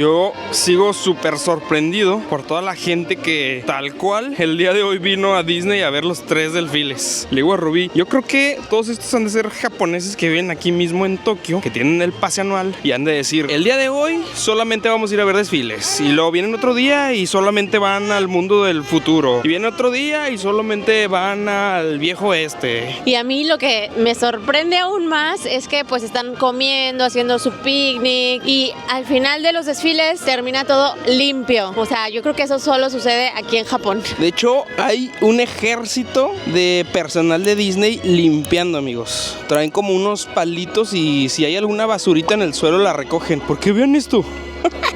Yo sigo súper sorprendido por toda la gente que tal cual el día de hoy vino a Disney a ver los 3 desfiles. Le digo a Rubí, yo creo que todos estos han de ser japoneses que viven aquí mismo en Tokio, que tienen el pase anual y han de decir, el día de hoy solamente vamos a ir a ver desfiles. Y luego vienen otro día y solamente van al mundo del futuro. Y viene otro día y solamente van al viejo oeste. Y a mí lo que me sorprende aún más es que pues están comiendo, haciendo su picnic y al final de los desfiles termina todo limpio. O sea, yo creo que eso solo sucede aquí en Japón. De hecho, hay un ejército de personal de Disney limpiando, amigos. Traen como unos palitos y si hay alguna basurita en el suelo la recogen. Porque vean esto.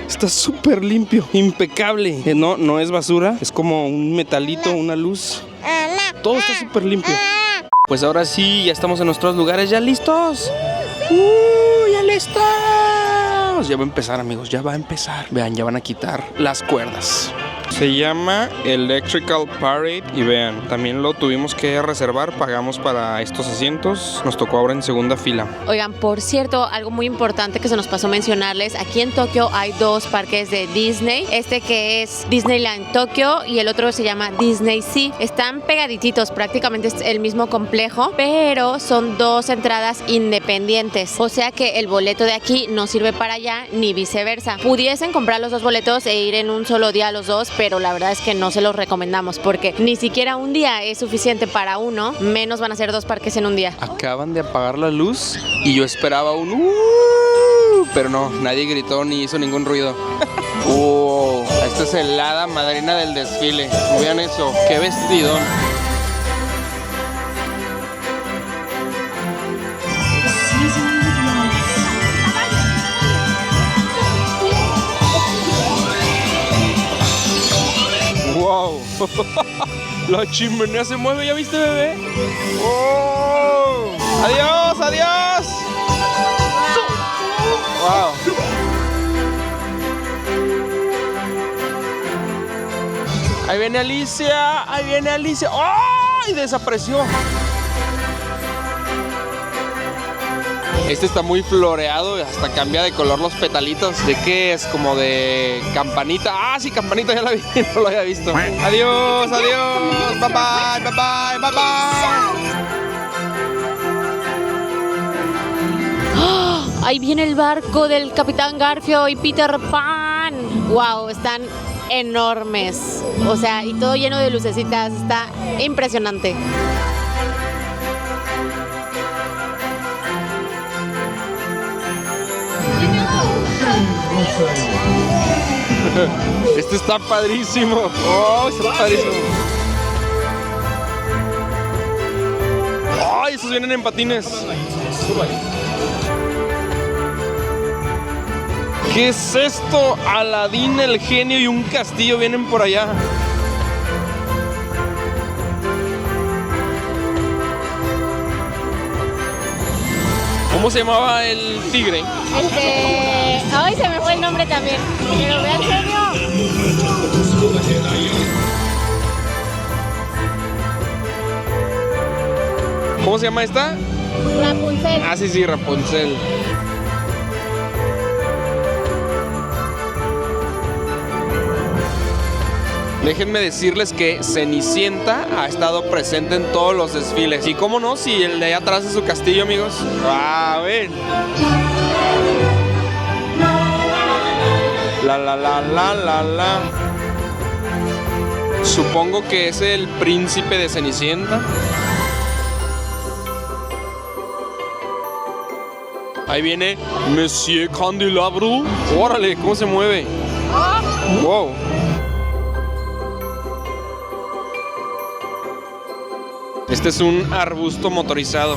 Está súper limpio, impecable. No es basura, es como un metalito, una luz. Todo está súper limpio. Pues ahora sí, ya estamos en nuestros lugares, ya listos. ¡Ya listos! Ya va a empezar, amigos, ya va a empezar. Vean, ya van a quitar las cuerdas. Se llama Electrical Parade y vean, también lo tuvimos que reservar, pagamos para estos asientos, nos tocó ahora en segunda fila. Oigan, por cierto, algo muy importante que se nos pasó mencionarles, aquí en Tokio hay 2 parques de Disney, este que es Disneyland Tokyo y el otro se llama Disney Sea. Están pegadititos, prácticamente es el mismo complejo, pero son 2 entradas independientes, o sea que el boleto de aquí no sirve para allá ni viceversa. Pudiesen comprar los 2 boletos e ir en un solo día a los 2, pero la verdad es que no se los recomendamos porque ni siquiera un día es suficiente para uno, menos van a ser 2 parques en un día. Acaban de apagar la luz y yo esperaba un pero no, nadie gritó ni hizo ningún ruido. Esta es el hada madrina del desfile. Vean eso, qué vestidón. ¡Wow! La chimenea se mueve, ¿ya viste, bebé? ¡Oh! ¡Adiós, adiós! ¡Wow! Ahí viene Alicia, ahí viene Alicia. ¡Oh! Y desapareció. Este está muy floreado, hasta cambia de color los petalitos. ¿De qué es? Como de campanita. Ah, sí, campanita, ya la vi, no lo había visto. Adiós, adiós. Bye bye, bye bye, bye bye. ¡Oh! Ahí viene el barco del Capitán Garfio y Peter Pan. Wow, están enormes. O sea, y todo lleno de lucecitas. Está impresionante. Este está padrísimo. Oh, está padrísimo. Ay, estos vienen en patines. ¿Qué es esto? Aladín, el genio y un castillo vienen por allá. ¿Cómo se llamaba el tigre? Ay, se me fue el nombre también. Pero vean, genio. ¿Cómo se llama esta? Rapunzel. Ah, sí, Rapunzel. Déjenme decirles que Cenicienta ha estado presente en todos los desfiles. Y cómo no, si el de allá atrás es su castillo, amigos. ¡Ah, ven! La. Supongo que es el príncipe de Cenicienta. Ahí viene Monsieur Candelabro. ¡Órale! ¿Cómo se mueve? ¡Wow! Este es un arbusto motorizado.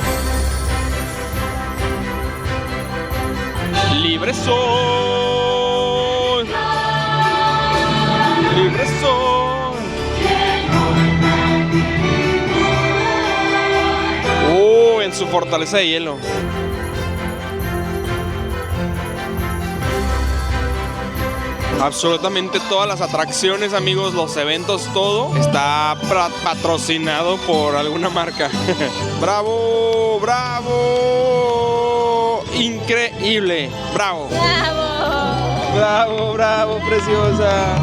¡Libre soy! ¡Libre soy! ¡Oh! En su fortaleza de hielo. Absolutamente todas las atracciones, amigos, los eventos, todo está patrocinado por alguna marca. ¡Bravo! ¡Bravo! ¡Increíble! ¡Bravo! ¡Bravo! ¡Bravo, bravo, preciosa!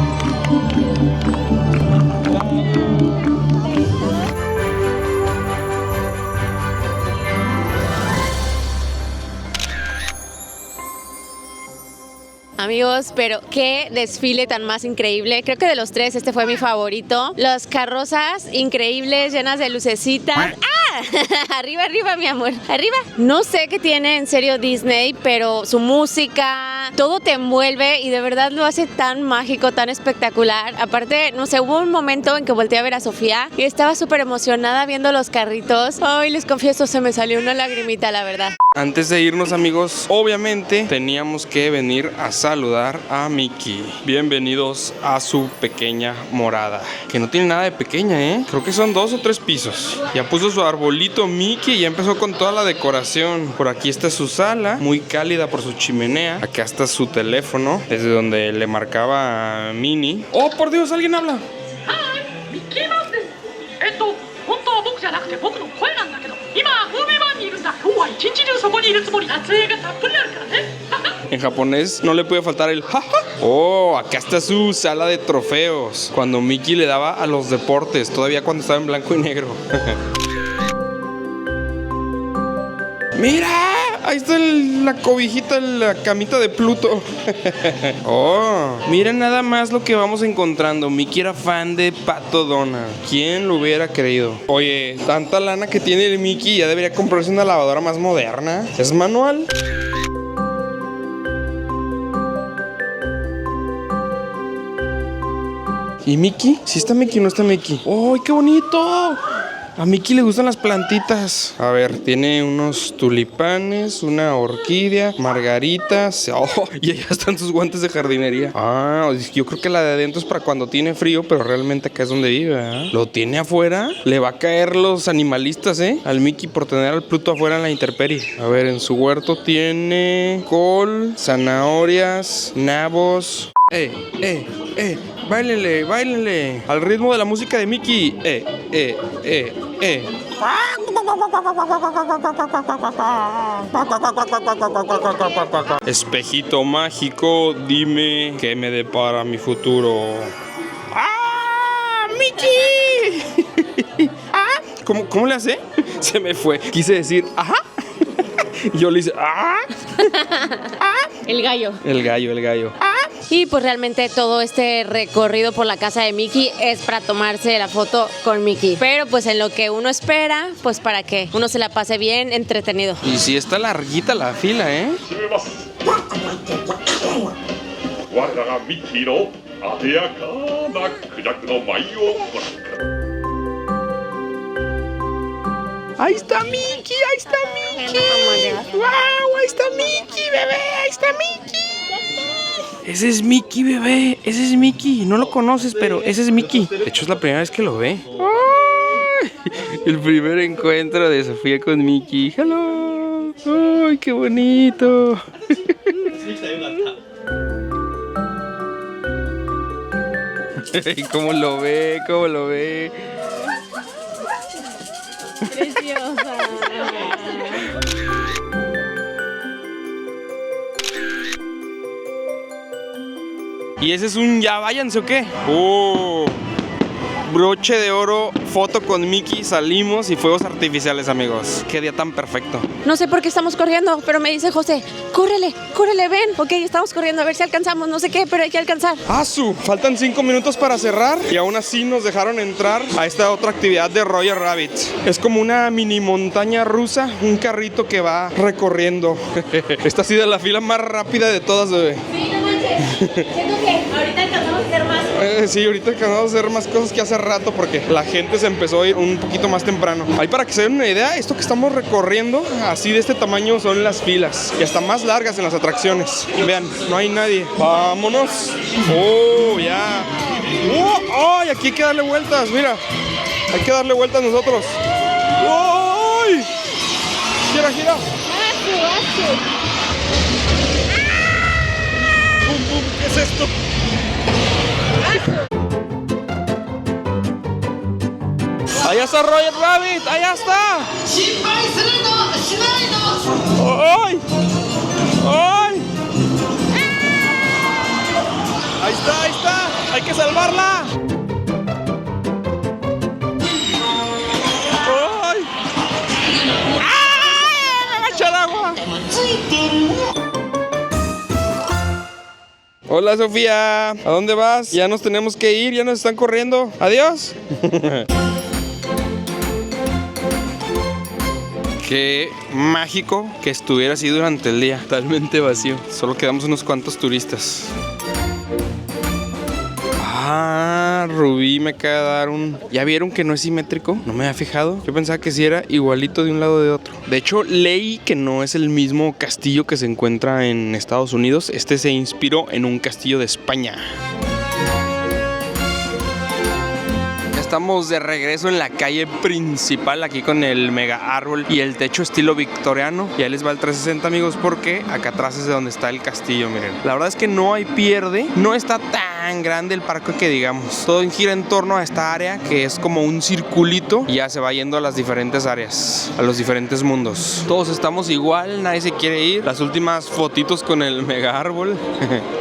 Amigos, pero qué desfile tan más increíble. Creo que de los tres este fue mi favorito. Las carrozas increíbles, llenas de lucecitas. ¡Ah! Arriba, mi amor. Arriba. No sé qué tiene en serio Disney, pero su música, todo te envuelve y de verdad lo hace tan mágico, tan espectacular. Aparte, no sé, hubo un momento en que volteé a ver a Sofía y estaba súper emocionada viendo los carritos. Ay, les confieso, se me salió una lagrimita, la verdad. Antes de irnos, amigos, obviamente teníamos que venir a saludar a Mickey. Bienvenidos a su pequeña morada, que no tiene nada de pequeña, ¿eh? Creo que son 2 o 3 pisos. Ya puso su arbolito Mickey y ya empezó con toda la decoración. Por aquí está su sala, muy cálida por su chimenea. Acá está su teléfono, desde donde le marcaba a Minnie. ¡Oh, por Dios! ¡Alguien habla! En japonés no le puede faltar el jaja. Oh, acá está su sala de trofeos. Cuando Mickey le daba a los deportes, todavía cuando estaba en blanco y negro. ¡Mira! Ahí está la cobijita, la camita de Pluto. Oh, miren nada más lo que vamos encontrando. Mickey era fan de Pato Donald. ¿Quién lo hubiera creído? Oye, tanta lana que tiene el Mickey, ya debería comprarse una lavadora más moderna. ¿Es manual? ¿Y Mickey? ¿Sí está Mickey o no está Mickey? ¡Oh, qué bonito! A Mickey le gustan las plantitas. A ver, tiene unos tulipanes, una orquídea, margaritas. Oh, y allá están sus guantes de jardinería. Ah, yo creo que la de adentro es para cuando tiene frío, pero realmente acá es donde vive, ¿eh? Lo tiene afuera. Le va a caer los animalistas, al Mickey por tener al Pluto afuera en la intemperie. A ver, en su huerto tiene col, zanahorias, nabos. Báilenle, báilenle al ritmo de la música de Mickey. Espejito mágico, dime qué me depara mi futuro. ¡Ah, Mickey! ¿Ah? ¿Cómo le hace? Se me fue. Quise decir, ajá. Y yo le hice, ¡ah! ¡Ah! El gallo. El gallo. ¡Ah! Y pues realmente todo este recorrido por la casa de Mickey es para tomarse la foto con Mickey. Pero pues en lo que uno espera, pues para que uno se la pase bien entretenido. Y sí está larguita la fila, ¿eh? ¡Ahí está Mickey! ¡Ahí está Mickey! ¡Wow! ¡Ahí está Mickey, bebé! ¡Ahí está Mickey! Ese es Mickey, bebé. Ese es Mickey. No lo conoces, pero ese es Mickey. De hecho, es la primera vez que lo ve. ¡Ay! El primer encuentro de Sofía con Mickey. ¡Hello! ¡Ay, qué bonito! ¿Cómo lo ve? ¿Cómo lo ve? Preciosa. ¿Y ese es un ya váyanse o qué? ¡Oh! Broche de oro, foto con Mickey, salimos y fuegos artificiales, amigos. Qué día tan perfecto. No sé por qué estamos corriendo, pero me dice José, córrele, ven. Ok, estamos corriendo a ver si alcanzamos, no sé qué, pero hay que alcanzar. Faltan 5 minutos para cerrar y aún así nos dejaron entrar a esta otra actividad de Roger Rabbit. Es como una mini montaña rusa, un carrito que va recorriendo. Esta ha sido la fila más rápida de todas, bebé. Sí, no manches. Siento que ahorita alcanzamos a hacer más. Sí, ahorita acabamos de hacer más cosas que hace rato porque la gente se empezó a ir un poquito más temprano. Ahí para que se den una idea, esto que estamos recorriendo, así de este tamaño son las filas y hasta más largas en las atracciones. Vean, no hay nadie. ¡Vámonos! ¡Oh, ya! ¡Oh! ¡Ay! Aquí hay que darle vueltas, mira. Hay que darle vueltas nosotros. ¡Ay! ¡Gira, gira! ¡Bum, bum! ¿Qué es esto? ¡Allá está Roger Rabbit! ¡Allá está! ¡Ay! ¡Ay! ¡Ahí está! ¡Ahí está! ¡Hay que salvarla! ¡Ay! ¡Ay! ¡Me va a echar agua! Hola, Sofía. ¿A dónde vas? Ya nos tenemos que ir, ya nos están corriendo. ¡Adiós! Qué mágico que estuviera así durante el día. Totalmente vacío. Solo quedamos unos cuantos turistas. Rubí me acaba de dar un... ¿Ya vieron que no es simétrico? No me había fijado. Yo pensaba que sí era igualito de un lado de otro. De hecho, leí que no es el mismo castillo que se encuentra en Estados Unidos. Este se inspiró en un castillo de España. Estamos de regreso en la calle principal, aquí con el mega árbol y el techo estilo victoriano. Y ahí les va el 360, amigos, porque acá atrás es de donde está el castillo, miren. La verdad es que no hay pierde, no está tan grande el parque que digamos. Todo gira en torno a esta área que es como un circulito y ya se va yendo a las diferentes áreas, a los diferentes mundos. Todos estamos igual, nadie se quiere ir. Las últimas fotitos con el mega árbol.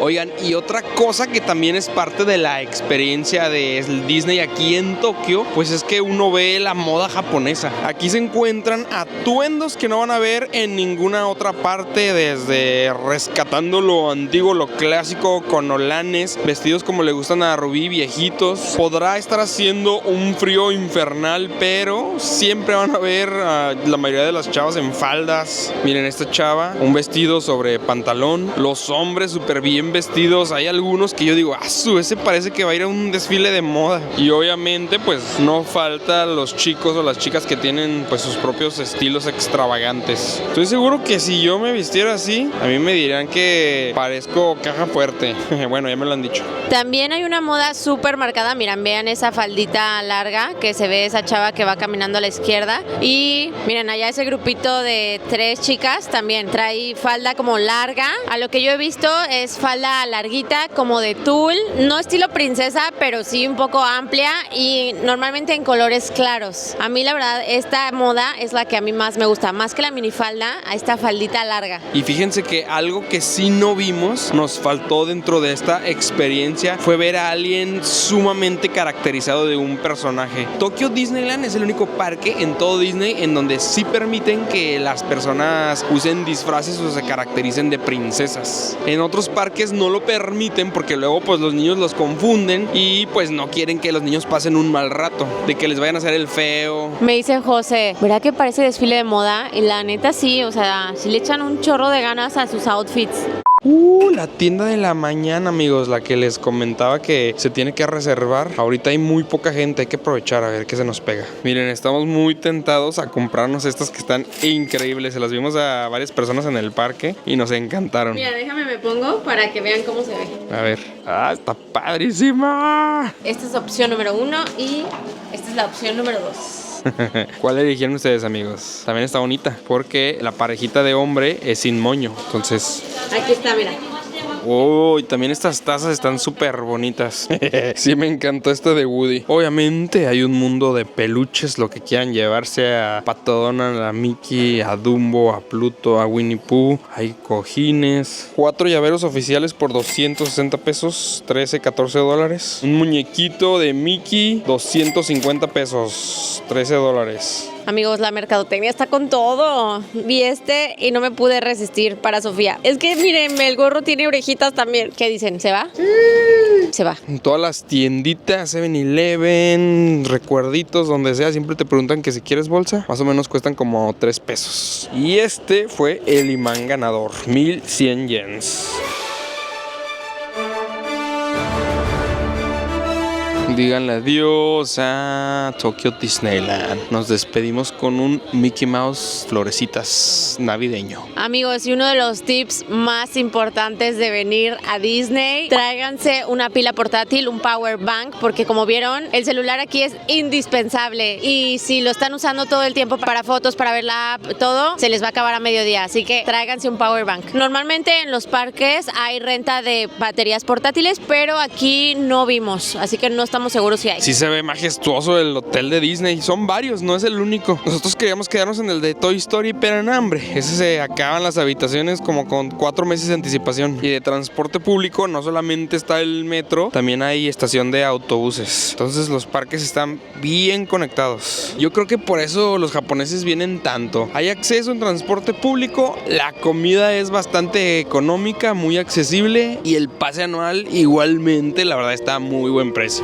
Oigan, y otra cosa que también es parte de la experiencia de Disney aquí en Tokio, pues es que uno ve la moda japonesa. Aquí se encuentran atuendos que no van a ver en ninguna otra parte, desde rescatando lo antiguo, lo clásico, con holanes, vestidos como le gustan a Rubí, viejitos. Podrá estar haciendo un frío infernal, pero siempre van a ver a la mayoría de las chavas en faldas. Miren esta chava, un vestido sobre pantalón. Los hombres súper bien vestidos. Hay algunos que yo digo, ese parece que va a ir a un desfile de moda. Y obviamente pues no falta los chicos o las chicas que tienen pues sus propios estilos extravagantes. Estoy seguro que si yo me vistiera así, a mí me dirían que parezco caja fuerte. Bueno, ya me lo han dicho. También hay una moda súper marcada. Miren, vean esa faldita larga que se ve esa chava que va caminando a la izquierda. Y miren, allá ese grupito de 3 chicas también trae falda como larga. A lo que yo he visto es falda larguita como de tul, no estilo princesa, pero sí un poco amplia y normalmente en colores claros. A mí la verdad esta moda es la que a mí más me gusta, más que la minifalda, a esta faldita larga. Y fíjense que algo que sí no vimos, nos faltó dentro de esta experiencia, fue ver a alguien sumamente caracterizado de un personaje. Tokyo Disneyland es el único parque en todo Disney en donde sí permiten que las personas usen disfraces o se caractericen de princesas. En otros parques no lo permiten porque luego pues los niños los confunden y pues no quieren que los niños pasen un mal rato, de que les vayan a hacer el feo. Me dice José, ¿verdad que parece desfile de moda? Y la neta sí, o sea, sí le echan un chorro de ganas a sus outfits. La tienda de la mañana, amigos, la que les comentaba que se tiene que reservar. Ahorita hay muy poca gente, hay que aprovechar a ver qué se nos pega. Miren, estamos muy tentados a comprarnos estas que están increíbles. Se las vimos a varias personas en el parque y nos encantaron. Mira, déjame me pongo para que vean cómo se ve. A ver. Está padrísima. Esta es opción número 1 y esta es la opción número 2. ¿Cuál eligieron ustedes, amigos? También está bonita porque la parejita de hombre es sin moño. Entonces... Aquí está, mira. Y también estas tazas están súper bonitas. Sí, me encantó esta de Woody. Obviamente hay un mundo de peluches, lo que quieran llevarse, a Pato Donald, a Mickey, a Dumbo, a Pluto, a Winnie Pooh. Hay cojines. 4 llaveros oficiales por 260 pesos, 13, 14 dólares. Un muñequito de Mickey, 250 pesos, 13 dólares. Amigos, la mercadotecnia está con todo. Vi este y no me pude resistir para Sofía. Es que miren, el gorro tiene orejitas también. ¿Qué dicen? ¿Se va? Se va. En todas las tienditas, 7-Eleven, recuerditos, donde sea, siempre te preguntan que si quieres bolsa. Más o menos cuestan como 3 pesos. Y este fue el imán ganador, 1100 yens. Díganle adiós a Tokyo Disneyland. Nos despedimos con un Mickey Mouse florecitas navideño. Amigos, y uno de los tips más importantes de venir a Disney, tráiganse una pila portátil, un power bank, porque como vieron, el celular aquí es indispensable. Y si lo están usando todo el tiempo para fotos, para ver la app, todo, se les va a acabar a mediodía. Así que tráiganse un power bank. Normalmente en los parques hay renta de baterías portátiles, pero aquí no vimos, así que no estamos seguros si hay. Sí se ve majestuoso el hotel de Disney. Son varios, no es el único. Nosotros queríamos quedarnos en el de Toy Story, pero en hambre. Ese se acaban las habitaciones como con 4 meses de anticipación. Y de transporte público no solamente está el metro, también hay estación de autobuses. Entonces los parques están bien conectados. Yo creo que por eso los japoneses vienen tanto. Hay acceso en transporte público, la comida es bastante económica, muy accesible y el pase anual igualmente, la verdad, está a muy buen precio.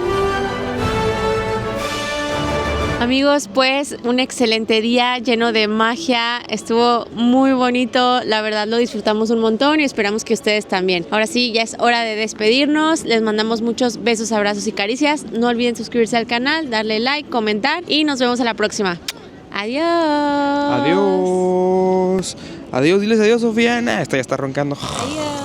Amigos, pues un excelente día lleno de magia, estuvo muy bonito, la verdad lo disfrutamos un montón y esperamos que ustedes también. Ahora sí, ya es hora de despedirnos, les mandamos muchos besos, abrazos y caricias, no olviden suscribirse al canal, darle like, comentar y nos vemos a la próxima. Adiós. Adiós. Adiós, diles adiós, Sofía. Esta ya está roncando. Adiós.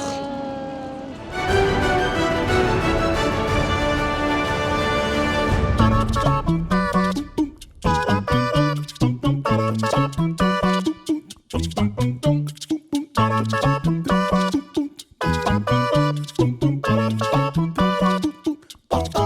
Bye.